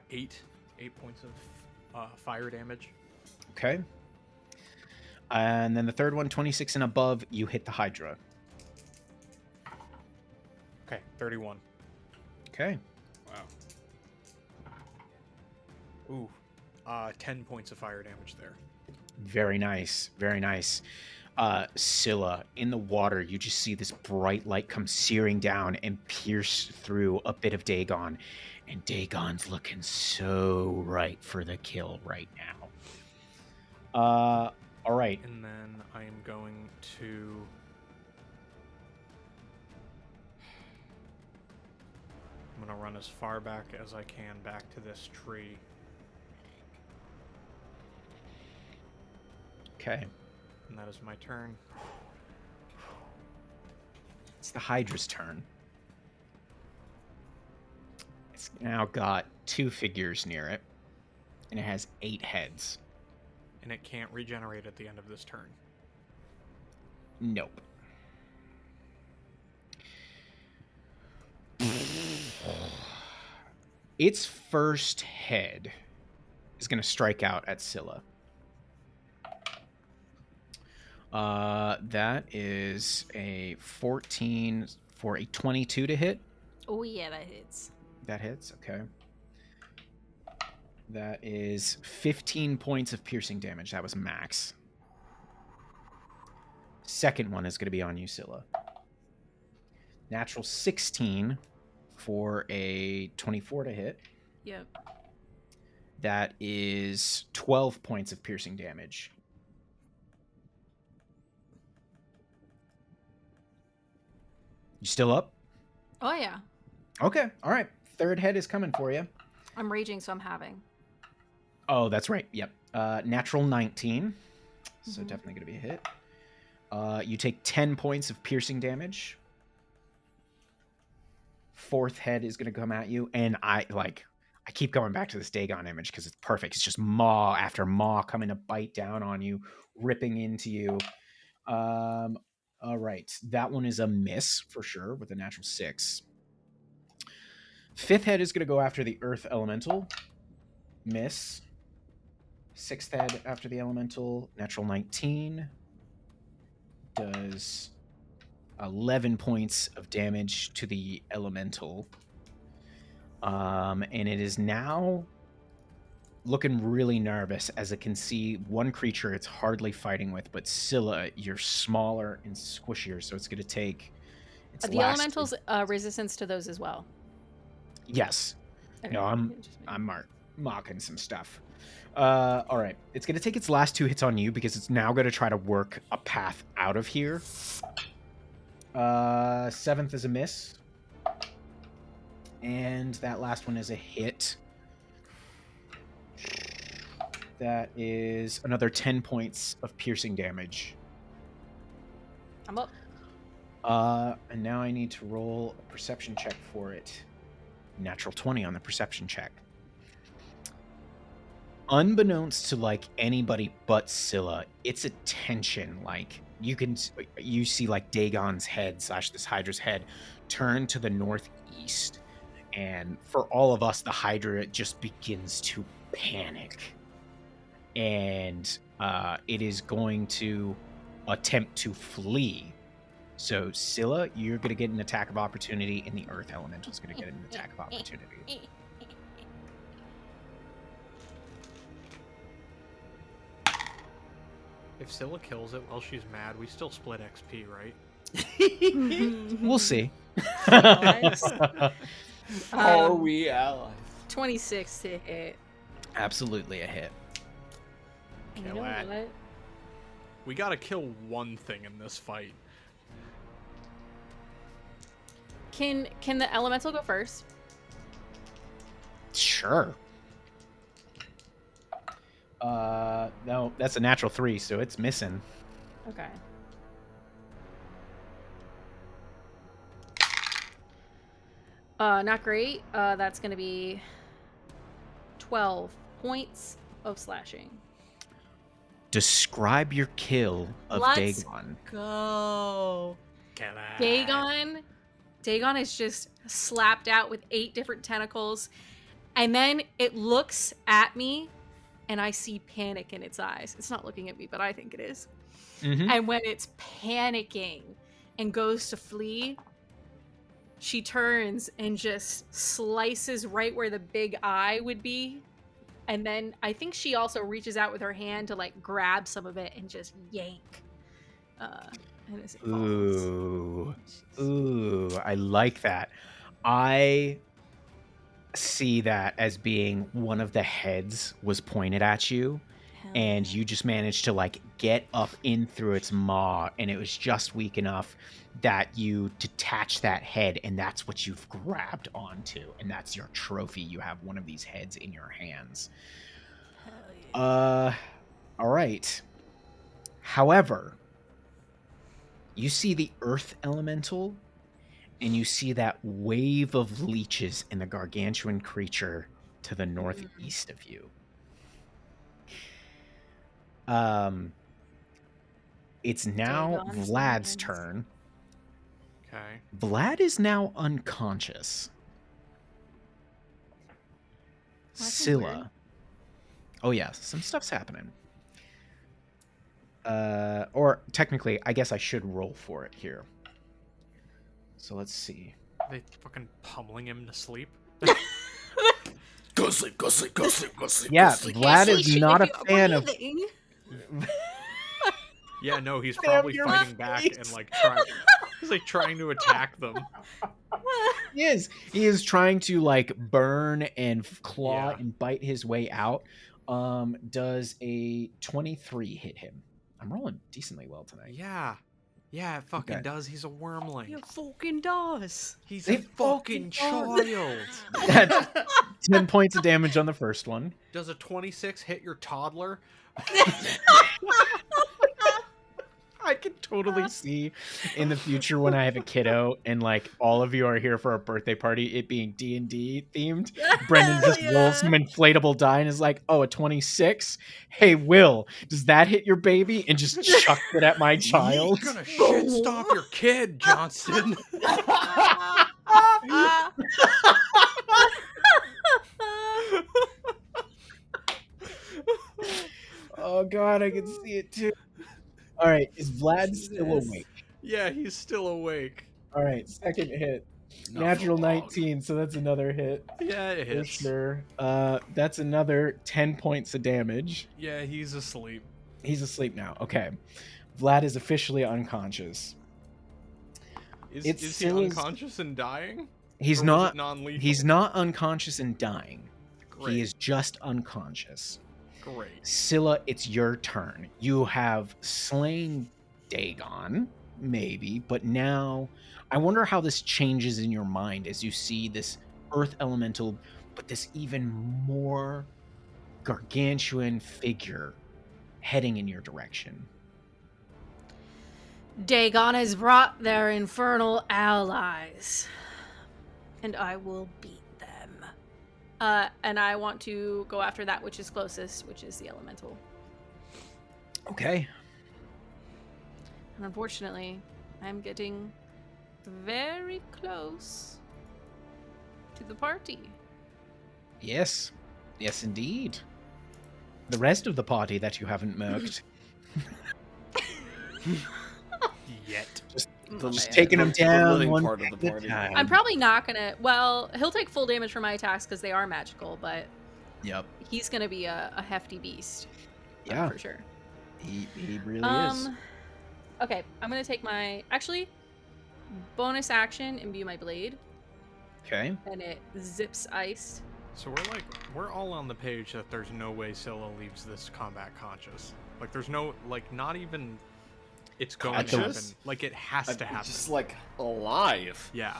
8 points of fire damage. Okay. And then the third one, 26 and above, you hit the Hydra. Okay, 31. Okay. Wow. Ooh. 10 points of fire damage there. Very nice. Very nice. Scylla, in the water, you just see this bright light come searing down and pierce through a bit of Dagon. And Dagon's looking so right for the kill right now. All right. And then I am going to... I'm going to run as far back as I can back to this tree. Okay. And that is my turn. It's the Hydra's turn. It's now got 2 figures near it, and it has 8 heads. And it can't regenerate at the end of this turn. Nope. Its first head is going to strike out at Scylla. That is a 14 for a 22 to hit. Oh, yeah, that hits. That hits, okay. That is 15 points of piercing damage. That was max. Second one is going to be on you, Scylla. Natural 16 for a 24 to hit. Yep. That is 12 points of piercing damage. You still up? Oh, yeah. Okay, all right. Third head is coming for you. I'm raging, so I'm having. Oh, that's right. Yep. Natural 19. So Mhm. definitely going to be a hit. You take 10 points of piercing damage. Fourth head is going to come at you. And I keep going back to this Dagon image because it's perfect. It's just maw after maw coming to bite down on you, ripping into you. All right. That one is a miss for sure with a natural 6. Fifth head is going to go after the earth elemental. Miss. Sixth head after the elemental. Natural 19. Does 11 points of damage to the elemental. And it is now looking really nervous as it can see one creature it's hardly fighting with, but Scylla, you're smaller and squishier, so it's going to take its The last... elemental's resistance to those as well. Yes. Okay. No, I'm mocking some stuff. All right. It's going to take its last 2 hits on you because it's now going to try to work a path out of here. 7th is a miss. And that last one is a hit. That is another 10 points of piercing damage. I'm up. And now I need to roll a perception check for it. Natural 20 on the perception check. Unbeknownst to anybody but Scylla, its attention, you see Dagon's head / this Hydra's head turn to the northeast, and for all of us, the Hydra just begins to panic, and it is going to attempt to flee. So Scylla, you're going to get an attack of opportunity, and the Earth Elemental is going to get an attack of opportunity. If Scylla kills it while she's mad, we still split XP, right? We'll see. Nice. Are we allies? 26 to hit. Absolutely a hit. And you Kill know it. what? We gotta kill one thing in this fight. Can the elemental go first? Sure. No, that's a natural 3, so it's missing. Okay. Not great. That's gonna be 12 points of slashing. Describe your kill of Let's Dagon. go. Kill it. Dagon is just slapped out with 8 different tentacles, and then it looks at me, and I see panic in its eyes. It's not looking at me, but I think it is. Mm-hmm. And when it's panicking and goes to flee, she turns and just slices right where the big eye would be. And then I think she also reaches out with her hand to like grab some of it and just yank. And as it falls. Ooh, I like that. I see that as being one of the heads was pointed at you, Hell and yeah. you just managed to like get up in through its maw, and it was just weak enough that you detach that head, and that's what you've grabbed onto, and that's your trophy. You have one of these heads in your hands. Hell yeah. All right. However, you see the earth elemental, and you see that wave of leeches in the gargantuan creature to the northeast of you. It's now Dagon's Vlad's hands. turn. Okay. Vlad is now unconscious. That's Scylla. weird. Oh yeah, some stuff's happening. Or technically, I guess I should roll for it here. So let's see. Are they fucking pummeling him to sleep? Go sleep, go sleep, go sleep, go sleep. Yeah, go sleep. Vlad is Actually, not a if you're fan of. breathing. Yeah, no, he's Damn probably your fighting back face. and like he's like trying to attack them. He is. He is trying to like burn and claw Yeah. and bite his way out. Does a 23 hit him? I'm rolling decently well tonight. Yeah, it fucking Okay. does. He's a wormling. You fucking does. He's They a fucking fucking child. That's 10 points of damage on the first one. Does a 26 hit your toddler? I can totally see in the future when I have a kiddo and like all of you are here for a birthday party, it being D&D themed. Brendan just rolls some inflatable die and is like, "Oh, a 26? Hey, Will, does that hit your baby?" And just chucks it at my child. You're gonna shit stomp your kid, Johnson. Oh god, I can see it too. All right, is Vlad still Jesus. awake? Yeah, he's still awake. All right, second hit. Not Natural for long. 19, so that's another hit. Yeah, it For hits. sure. That's another 10 points of damage. Yeah, he's asleep. He's asleep now. Okay. Vlad is officially unconscious. Is It's he Scylla's- unconscious and dying? He's Or was not it non-lethal? he's not unconscious and dying. Great. He is just unconscious. Great. Scylla, it's your turn. You have slain Dagon, maybe, but now I wonder how this changes in your mind as you see this earth elemental, but this even more gargantuan figure heading in your direction. Dagon has brought their infernal allies, and I will beat them. And I want to go after that which is closest, which is the elemental. Okay. And unfortunately, I'm getting very close to the party. Yes. Yes, indeed. The rest of the party that you haven't murked. Yet. Just taking them down living one part of at the a party. time. I'm probably not gonna. Well, he'll take full damage from my attacks because they are magical, but Yep. he's gonna be a hefty beast. Yeah. For sure. He really is. Okay, I'm gonna take my bonus action, imbue my blade, Okay. and it zips ice. So we're all on the page that there's no way Scylla leaves this combat conscious. Like there's no not even it's going to happen. Conscious? Like it has to happen. Just like alive. Yeah.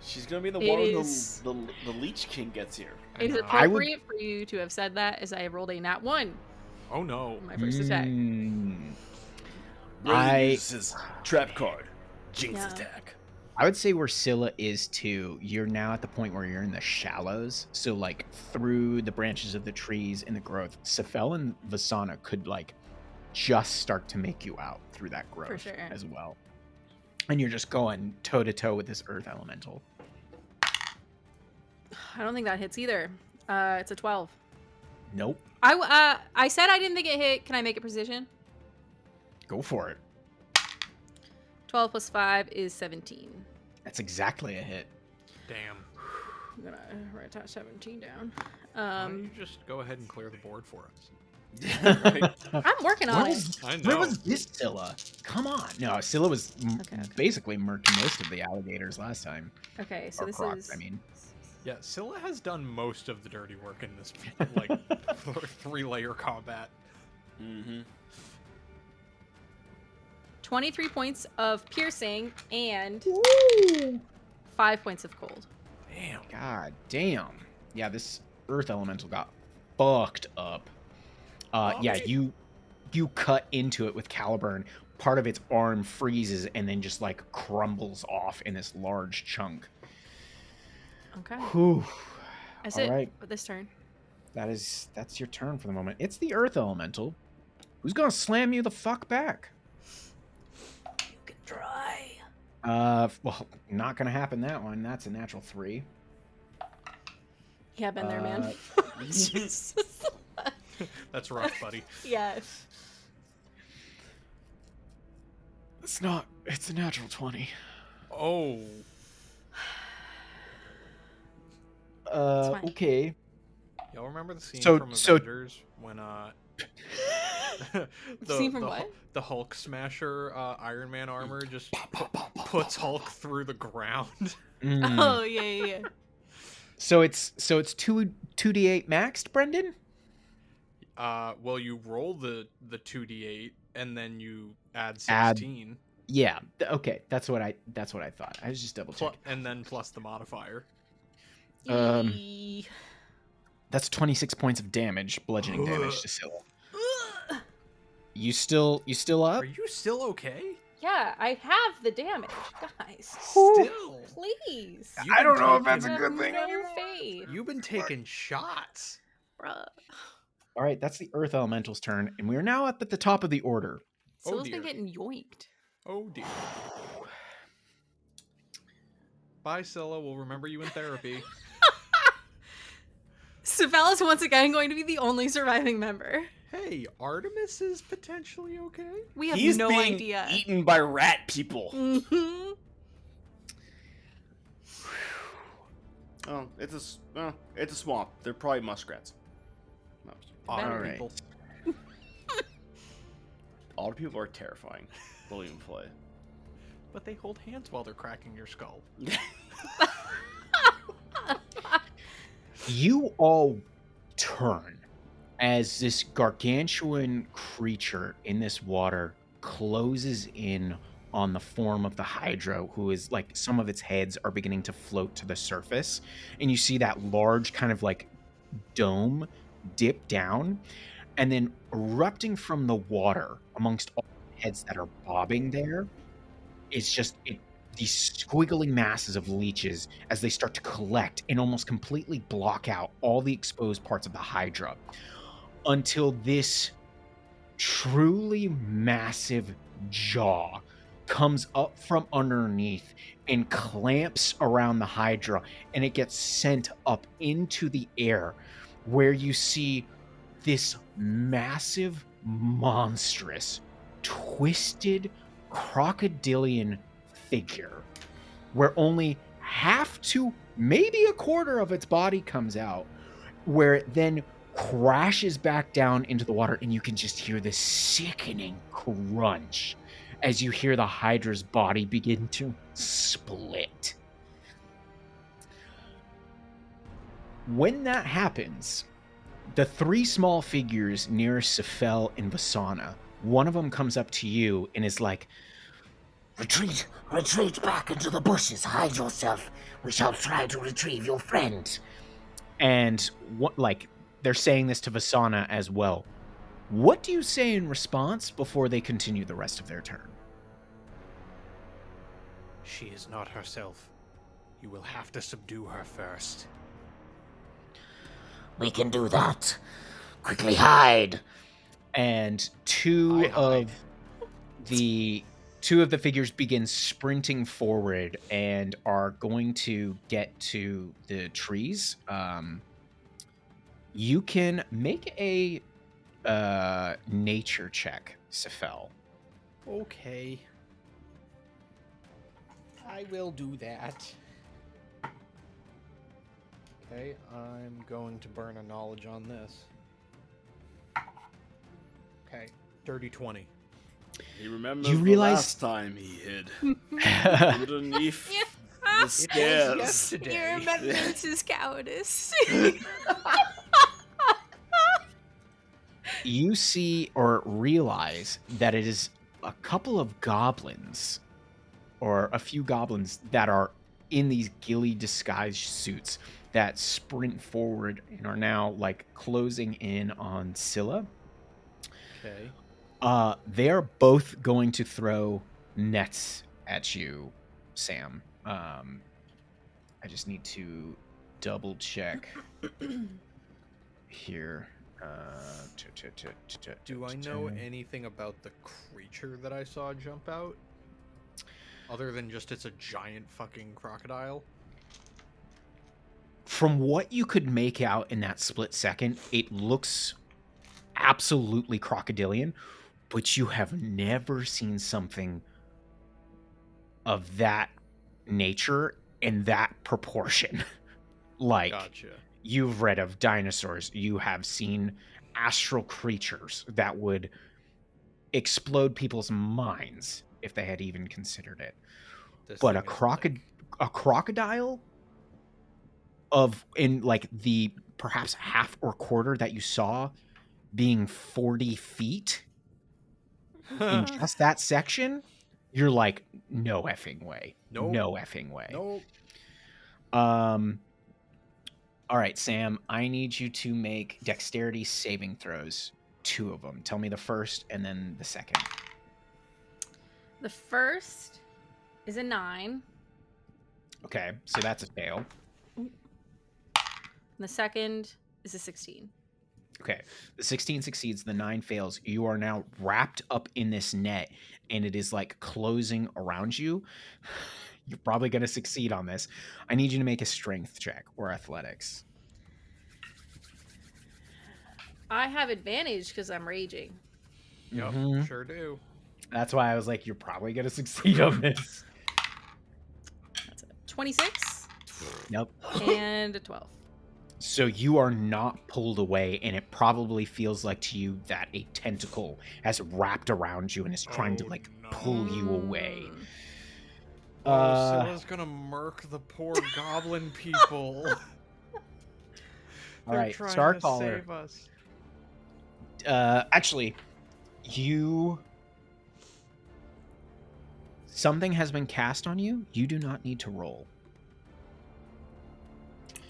She's gonna be the It one is- when the Leech King gets here. I It is know. appropriate for you to have said that, as I rolled a nat 1 Oh no. on my first attack. Really uses his trap card. Jinx Yeah. attack. I would say where Scylla is too, you're now at the point where you're in the shallows. So like through the branches of the trees and the growth, Sefel and Vasana could like just start to make you out through that growth sure. as well. And you're just going toe to toe with this earth elemental. I don't think that hits either. It's a 12. Nope. I said I didn't think it hit. Can I make it precision? Go for it. 12 plus 5 is 17. That's exactly a hit. Damn. I'm gonna write that 17 down. Why don't you just go ahead and clear the board for us? I'm working on it. I know. Where was this Scylla? Come on. No, Scylla was Okay. basically murked most of the alligators last time. Okay, so Or this crocs, is. I mean. Yeah, Scylla has done most of the dirty work in this, like, 3-layer combat. Mm-hmm. 23 points of piercing and 5 points of cold. Damn. God damn. Yeah, this earth elemental got fucked up. Yeah, you cut into it with Caliburn. Part of its arm freezes and then just like crumbles off in this large chunk. Okay. Whew. That's All it right. for this turn. That's your turn for the moment. It's the earth elemental. Who's gonna slam you the fuck back? You can try. Well, not gonna happen that one. That's a natural 3. Yeah, been there, man. Jesus. That's rough, buddy. Yes. It's a natural 20. Oh. fine. Okay. Y'all remember the scene So- from so- Avengers when Scene from what? the Hulk Smasher Iron Man armor just puts Hulk through the ground? Mm. Oh yeah. So it's 2d8 maxed, Brendan? Well, you roll the 2d8 and then you add Add- 16. Yeah. Okay, that's what I thought. I was just double checking. And then plus the modifier. Yee. That's 26 points of damage, bludgeoning damage to Scylla. You still up? Are you still okay? Yeah, I have the damage, guys. Still? Please. You've I don't been know if taking- that's a Have good thing no anymore. faith, You've been taking shots. bruh. All right, that's the Earth Elemental's turn, and we are now up at the top of the order. Scylla's dear. been getting yoinked. Oh dear. Bye, Scylla. We'll remember you in therapy. Scylla is once again going to be the only surviving member. Hey, Artemis is potentially okay. We have He's no being idea. eaten by rat people. Mhm. Oh, it's a swamp. They're probably muskrats. No. Otter All right. people. Otter people are terrifying. They'll even play. But they hold hands while they're cracking your skull. You all turn as this gargantuan creature in this water closes in on the form of the Hydra, who is like some of its heads are beginning to float to the surface. And you see that large kind of like dome dip down, and then erupting from the water amongst all the heads that are bobbing there is just these squiggly masses of leeches as they start to collect and almost completely block out all the exposed parts of the Hydra until this truly massive jaw comes up from underneath and clamps around the Hydra, and it gets sent up into the air where you see this massive, monstrous, twisted, crocodilian figure where only half to maybe a quarter of its body comes out, where it then crashes back down into the water, and you can just hear this sickening crunch as you hear the Hydra's body begin to split. When that happens, the 3 small figures near Sefel and Vasana, one of them comes up to you and is like, Retreat back into the bushes. Hide yourself. We shall try to retrieve your friend. and what, like, they're saying this to Vasana as well. What do you say in response before they continue the rest of their turn? She is not herself. You will have to subdue her first. We can do that. Quickly hide. And two of the figures begin sprinting forward and are going to get to the trees. You can make a nature check, Sefel. Okay. I will do that. Okay, I'm going to burn a knowledge on this. Okay, dirty 20. He remembers You the realize- last time he hid underneath the stairs. yesterday. He remembers his cowardice. You see or realize that it is a couple of goblins, or a few goblins that are in these ghillie disguised suits that sprint forward and are now like closing in on Scylla. Okay. They're both going to throw nets at you, Sam. I just need to double check here. Do I know anything about the creature that I saw jump out? Other than just it's a giant fucking crocodile? From what you could make out in that split second, it looks absolutely crocodilian, but you have never seen something of that nature in that proportion. Like, Gotcha. you've read of dinosaurs, you have seen astral creatures that would explode people's minds if they had even considered it. This But thing is a crocodile in like the perhaps half or quarter that you saw being 40 feet in just that section, you're like, no effing way. Nope. No effing way. Nope. All right, Sam, I need you to make dexterity saving throws. 2 of them. Tell me the first and then the second. The first is a 9. Okay, so that's a fail. And the second is a 16. Okay, the 16 succeeds, the 9 fails. You are now wrapped up in this net, and it is like closing around you. You're probably going to succeed on this. I need you to make a strength check or athletics. I have advantage because I'm raging. Yep, Mhm. sure do. That's why I was like, you're probably going to succeed on this. That's a 26 Nope. and a 12. So you are not pulled away, and it probably feels like to you that a tentacle has wrapped around you and is trying to Oh, like no. pull you away. Oh, Scylla's gonna murk the poor goblin people. All right, trying Star to Caller. save us. Actually, something has been cast on you. You do not need to roll.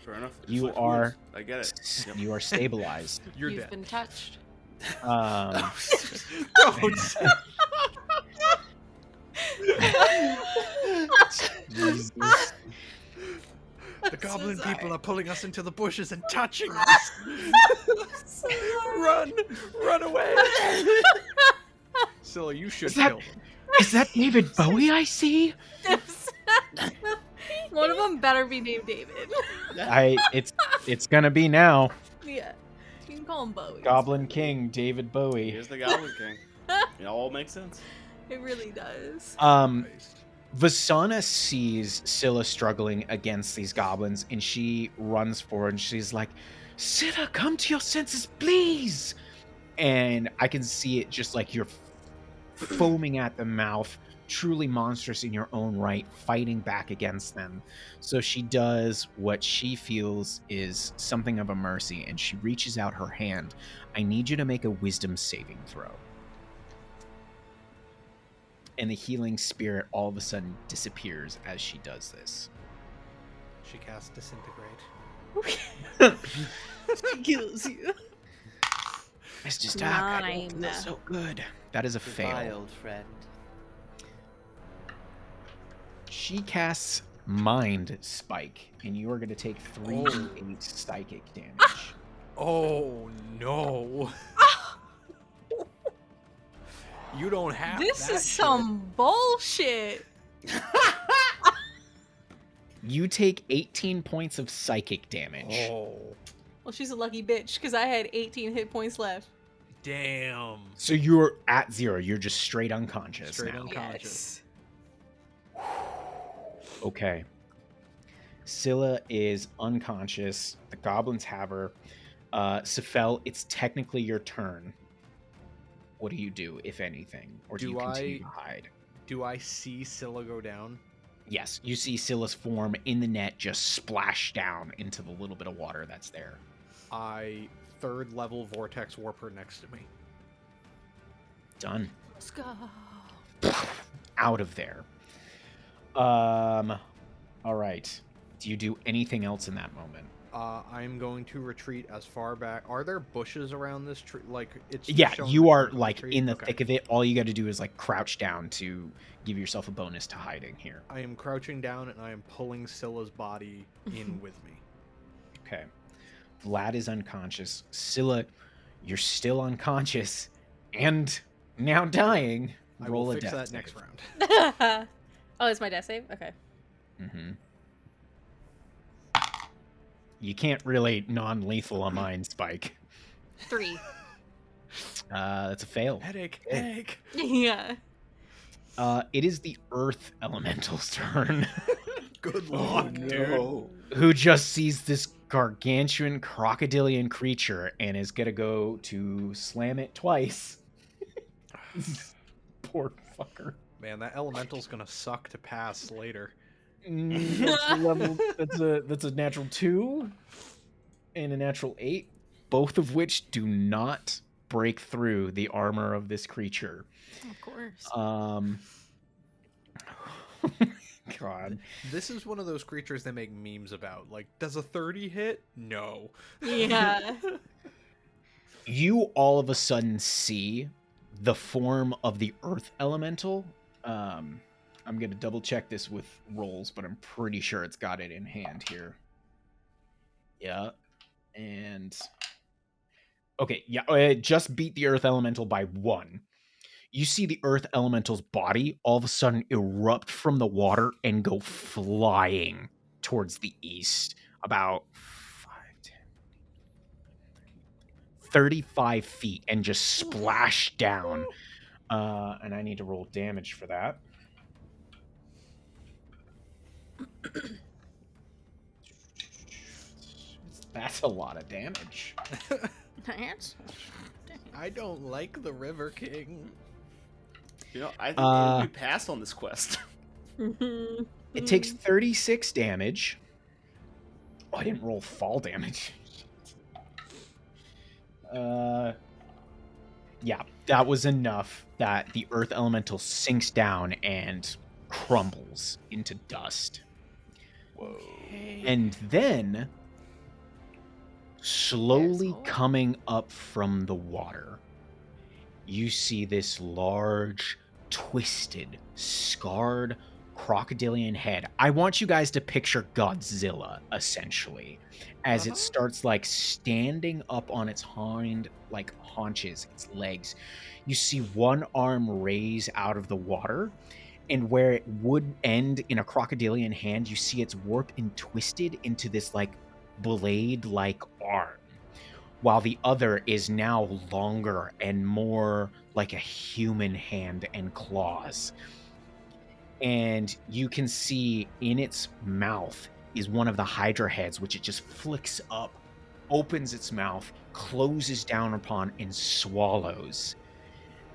Fair enough. You It's like are- moves. I get it. Yep. You are stabilized. You're You've dead. been touched. Don't say- Jesus. The goblin people are pulling us into the bushes and touching us. Run! Run away! Scylla, you should Is that- kill them. Is that David Bowie I see? One of them better be named David. It's gonna be now. Yeah. You can call him Bowie. Goblin King, David Bowie. Here's the Goblin King. It all makes sense. It really does. Christ. Vasana sees Scylla struggling against these goblins, and she runs forward and she's like, Scylla, come to your senses, please! And I can see it just like you're foaming at the mouth, truly monstrous in your own right, fighting back against them. So she does what she feels is something of a mercy, and she reaches out her hand. I need you to make a wisdom saving throw. And the healing spirit all of a sudden disappears as she does this. She casts Disintegrate. She kills you. It's just I don't 9. feel so good. That is a Goodbye, fail. old friend. She casts Mind Spike, and you are going to take 3d8 psychic damage. Oh no. You don't have This that is shit. some bullshit. You take 18 points of psychic damage. Oh, Well, she's a lucky bitch because I had 18 hit points left. damn. So you're at 0. You're just straight unconscious Straight now. unconscious. Okay. Scylla is unconscious. The goblins have her. Sefel, it's technically your turn. What do you do, if anything? Or do you continue to hide? Do I see Scylla go down? Yes, you see Scylla's form in the net just splash down into the little bit of water that's there. I 3rd level vortex warp her next to me. Done. Let's go. Out of there. All right. Do you do anything else in that moment? I'm going to retreat as far back. Are there bushes around this tree? Like it's Yeah, showing you the are trunk of the like tree? in the Okay. thick of it. All you got to do is like crouch down to give yourself a bonus to hiding here. I am crouching down and I am pulling Scylla's body in with me. Okay. Vlad is unconscious. Scylla, you're still unconscious and now dying. I Roll will a fix death that save. next round. Oh, it's my death save? Okay. Mm-hmm. You can't really non-lethal a mind spike. 3. That's a fail. Headache. Yeah. It is the Earth Elemental's turn, Good Oh, luck, dude. no. who just sees this gargantuan crocodilian creature and is gonna go to slam it twice. Poor fucker. Man, that elemental's gonna suck to pass later. That's a natural 2 and a natural 8, both of which do not break through the armor of this creature. Of course. God. This is one of those creatures they make memes about. Like, does a 30 hit? No. Yeah. You all of a sudden see the form of the Earth Elemental. I'm going to double check this with rolls, but I'm pretty sure it's got it in hand here. Yeah. And okay, yeah, it just beat the Earth Elemental by 1. You see the Earth Elemental's body all of a sudden erupt from the water and go flying towards the east, about 35 feet, and just splash down. And I need to roll damage for that. That's a lot of damage. I don't like the River King. You know, I think we passed on this quest. It takes 36 damage. Oh, I didn't roll fall damage. Yeah, that was enough that the Earth Elemental sinks down and crumbles into dust. Whoa. And then, slowly There's hope. coming up from the water, you see this large, twisted, scarred crocodilian head. I want you guys to picture Godzilla, essentially, as it starts like standing up on its haunches, its legs. You see one arm raise out of the water, and where it would end in a crocodilian hand, you see it's warped and twisted into this like blade-like arm, while the other is now longer and more like a human hand and claws. And you can see in its mouth is one of the Hydra heads, which it just flicks up, opens its mouth, closes down upon, and swallows.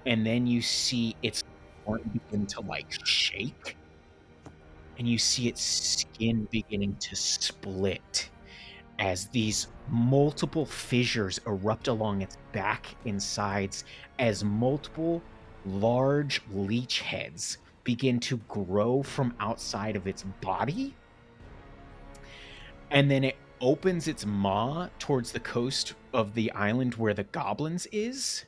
And then you see its form begin to like shake, and you see its skin beginning to split as these multiple fissures erupt along its back and sides, as multiple large leech heads begin to grow from outside of its body. And then it opens its maw towards the coast of the island where the goblins is,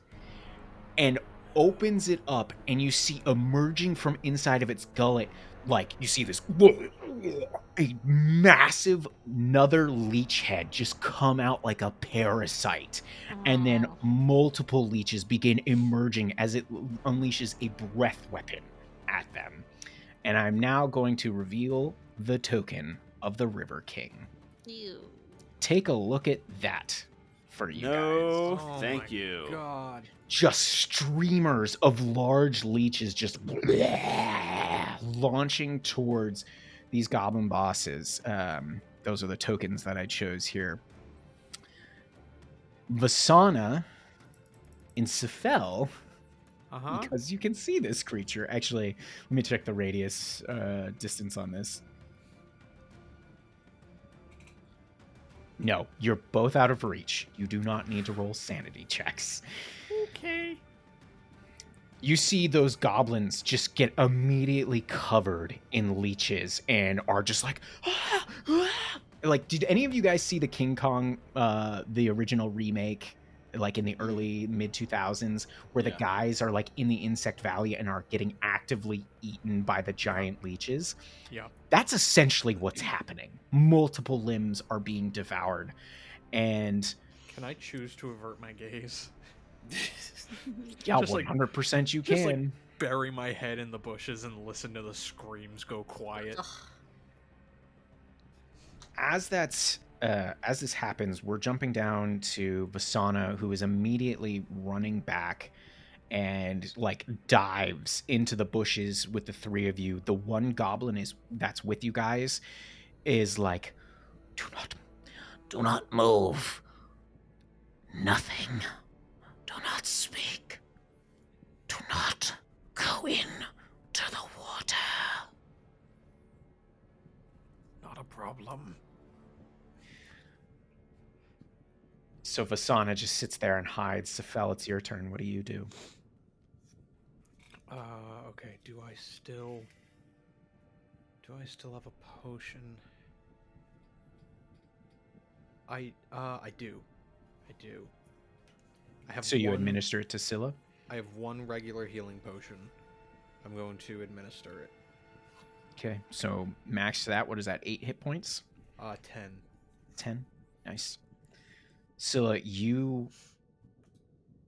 and opens it up, and you see emerging from inside of its gullet, like you see this a massive another leech head just come out like a parasite, and then multiple leeches begin emerging as it unleashes a breath weapon at them. And I'm now going to reveal the token of the River King. Ew. Take a look at that for you guys. No, Oh thank my you. God. Just streamers of large leeches just launching towards these goblin bosses, those are the tokens that I chose here. Vasana and Sefel, because you can see this creature. Actually, let me check the radius distance on this. No, you're both out of reach. You do not need to roll sanity checks. Okay. You see those goblins just get immediately covered in leeches and are just like, ah, ah. Like, did any of you guys see the King Kong, the original remake, like in the early mid 2000s, where the guys are like in the insect valley and are getting actively eaten by the giant leeches? Yeah. That's essentially what's happening. Multiple limbs are being devoured. And can I choose to avert my gaze? Yeah, just 100% you just can. Like bury my head in the bushes and listen to the screams go quiet. As this happens, we're jumping down to Vasana, who is immediately running back and like dives into the bushes with the three of you. The one goblin that's with you guys is like, do not move. Nothing. Do not speak. Do not go in to the water. Not a problem. So Vasana just sits there and hides. Sefel, it's your turn. What do you do? Okay. Do I still have a potion? I do. I have. So you administer it to Scylla? I have one regular healing potion. I'm going to administer it. Okay. So max that. What is that? 8 hit points? 10. 10. Nice. Scylla, you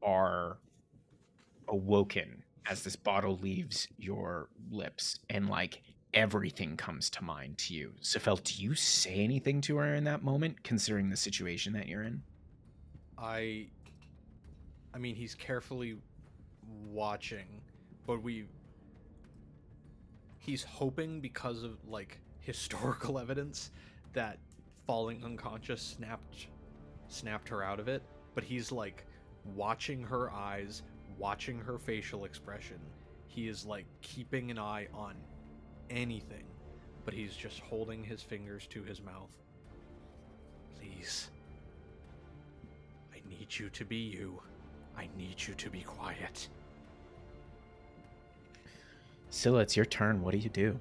are awoken as this bottle leaves your lips, and like everything comes to mind to you. Sefel, do you say anything to her in that moment, considering the situation that you're in? I mean, he's carefully watching, but he's hoping, because of like historical evidence, that falling unconscious snapped her out of it, but he's like watching her eyes, watching her facial expression. He is like keeping an eye on anything, but he's just holding his fingers to his mouth. Please, I need you to be you. I need you to be quiet. Scylla, it's your turn. What do you do?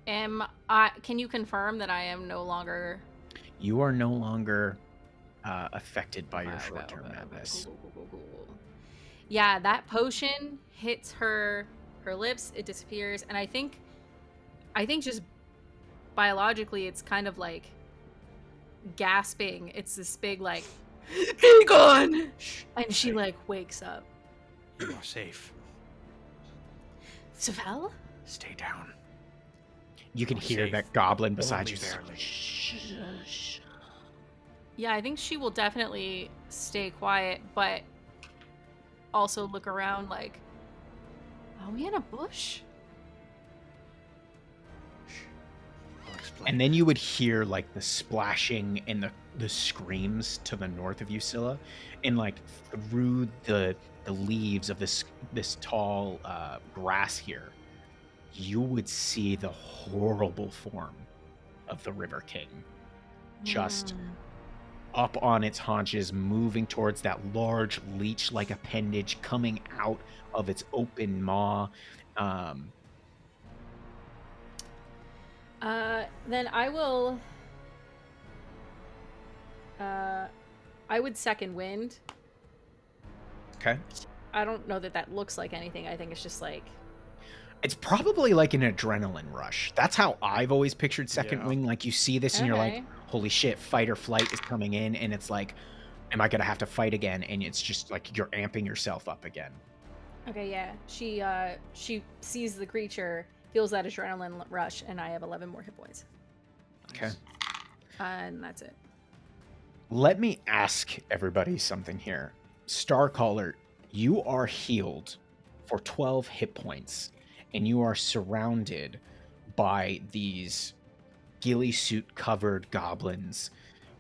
Can you confirm that I am no longer... You are no longer affected by your short-term madness. Cool. Yeah, that potion hits her lips, it disappears, and I think just biologically it's kind of like gasping. It's this big like, be gone! And she like wakes up. You are safe. Sefel? Stay down. You can hear safe. that goblin beside you. Yeah, I think she will definitely stay quiet, but also look around like, are we in a bush? I'll explain. And then you would hear like the splashing and the screams to the north of you, Scylla, and like through the leaves of this tall grass here, you would see the horrible form of the River King, just up on its haunches, moving towards that large leech-like appendage coming out of its open maw. Then I will... I would second wind. Okay. I don't know that looks like anything. I think it's just like... It's probably like an adrenaline rush. That's how I've always pictured second wing. Like you see this and you're like, holy shit, fight or flight is coming in. And it's like, am I going to have to fight again? And it's just like you're amping yourself up again. Okay, yeah. She sees the creature, feels that adrenaline rush, and I have 11 more hit points. Okay. And that's it. Let me ask everybody something here. Starcaller, you are healed for 12 hit points, and you are surrounded by these ghillie suit covered goblins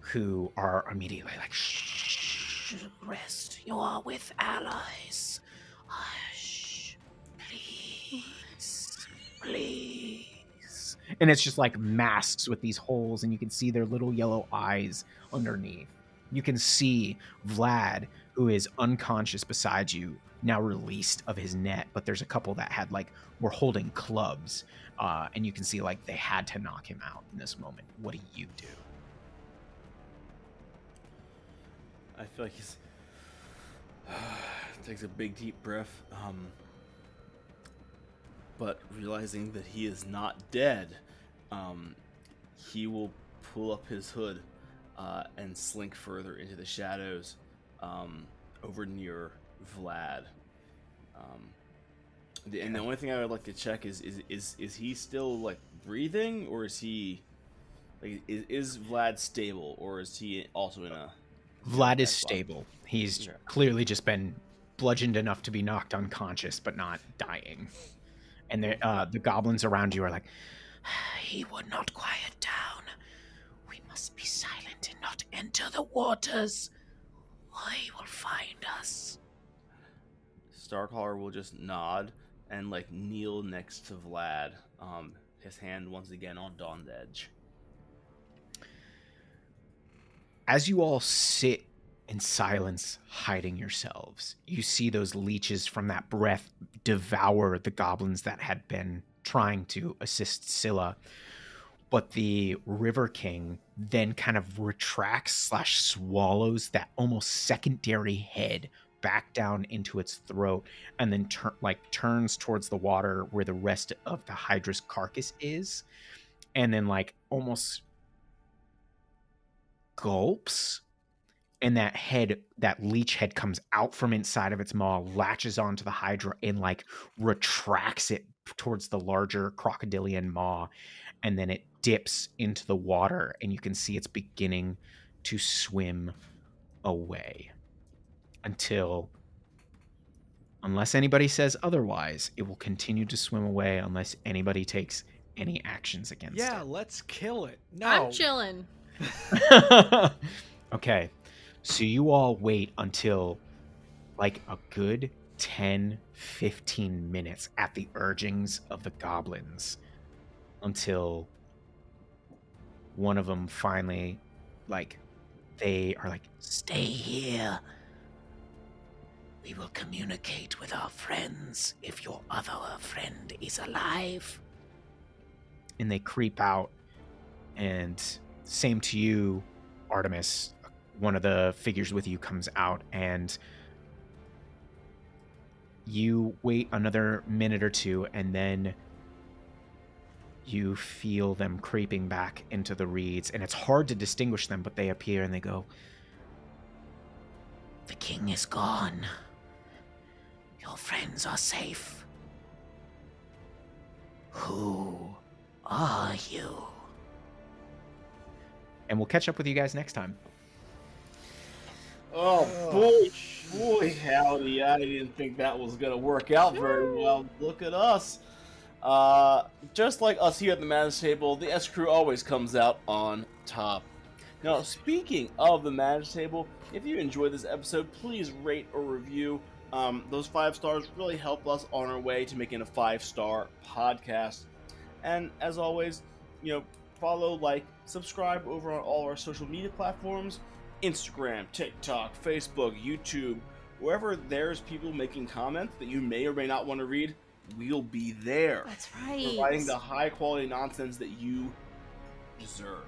who are immediately like, shh, Rest. You are with allies. Hush. Please. Please. and it's just like masks with these holes, and you can see their little yellow eyes underneath. You can see Vlad, who is unconscious beside you, now released of his net, but there's a couple that had like were holding clubs, and you can see like they had to knock him out in this moment. What do you do? I feel like he's takes a big deep breath, but realizing that he is not dead, he will pull up his hood and slink further into the shadows, over near Vlad. And the only thing I would like to check is he still like breathing, or is he like is Vlad stable, or is he also in a Vlad is stable. He's Okay. clearly just been bludgeoned enough to be knocked unconscious, but not dying. And the goblins around you are like, He would not quiet down. We must be silent and not enter the waters. Or he will find us. Starcaller will just nod and like kneel next to Vlad, his hand once again on Dawn's edge. as you all sit in silence, hiding yourselves, you see those leeches from that breath devour the goblins that had been trying to assist Scylla. But the River King then kind of retracts / swallows that almost secondary head back down into its throat, and then turns towards the water where the rest of the Hydra's carcass is, and then like almost gulps, and that leech head comes out from inside of its maw, latches onto the Hydra, and like retracts it towards the larger crocodilian maw, and then it dips into the water, and you can see it's beginning to swim away until, unless anybody says otherwise, it will continue to swim away unless anybody takes any actions against Yeah, it. let's kill it. No. I'm chilling. Okay, so you all wait until like a good 10-15 minutes at the urgings of the goblins until one of them finally, like, they are like, Stay here. We will communicate with our friends if your other friend is alive. and they creep out, and same to you, Artemis. One of the figures with you comes out, and you wait another minute or two, and then you feel them creeping back into the reeds, and it's hard to distinguish them, but they appear and they go, The king is gone. Your friends are safe. Who are you? and we'll catch up with you guys next time. Oh boy, howdy! I didn't think that was gonna work out very well. Look at us. Just like us here at the Madness Table, the S Crew always comes out on top. Now, speaking of the Madness Table, if you enjoyed this episode, please rate or review. Those 5 stars really help us on our way to making a 5-star podcast. And as always, follow, like, subscribe over on all our social media platforms. Instagram, TikTok, Facebook, YouTube, wherever there's people making comments that you may or may not want to read, we'll be there. That's right. Providing the high quality nonsense that you deserve.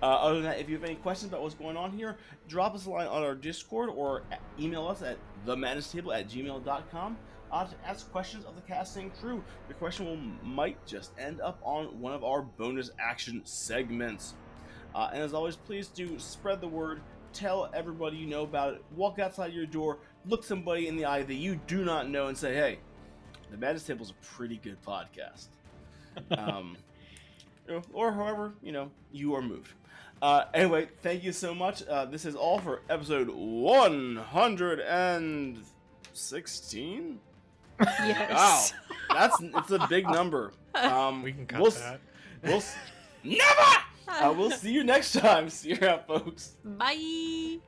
Other than that, if you have any questions about what's going on here, drop us a line on our Discord or email us at themadnesstable@gmail.com to ask questions of the casting crew. Your question might just end up on one of our bonus action segments. And as always, please do spread the word. Tell everybody you know about it. Walk outside your door, look somebody in the eye that you do not know, and say, "Hey, the Madness Table is a pretty good podcast." Or however you are moved. Anyway, thank you so much. This is all for episode 116. Yes. Wow, it's a big number. We can cut we'll, that. We'll never. We'll see you next time. See you out, folks. Bye.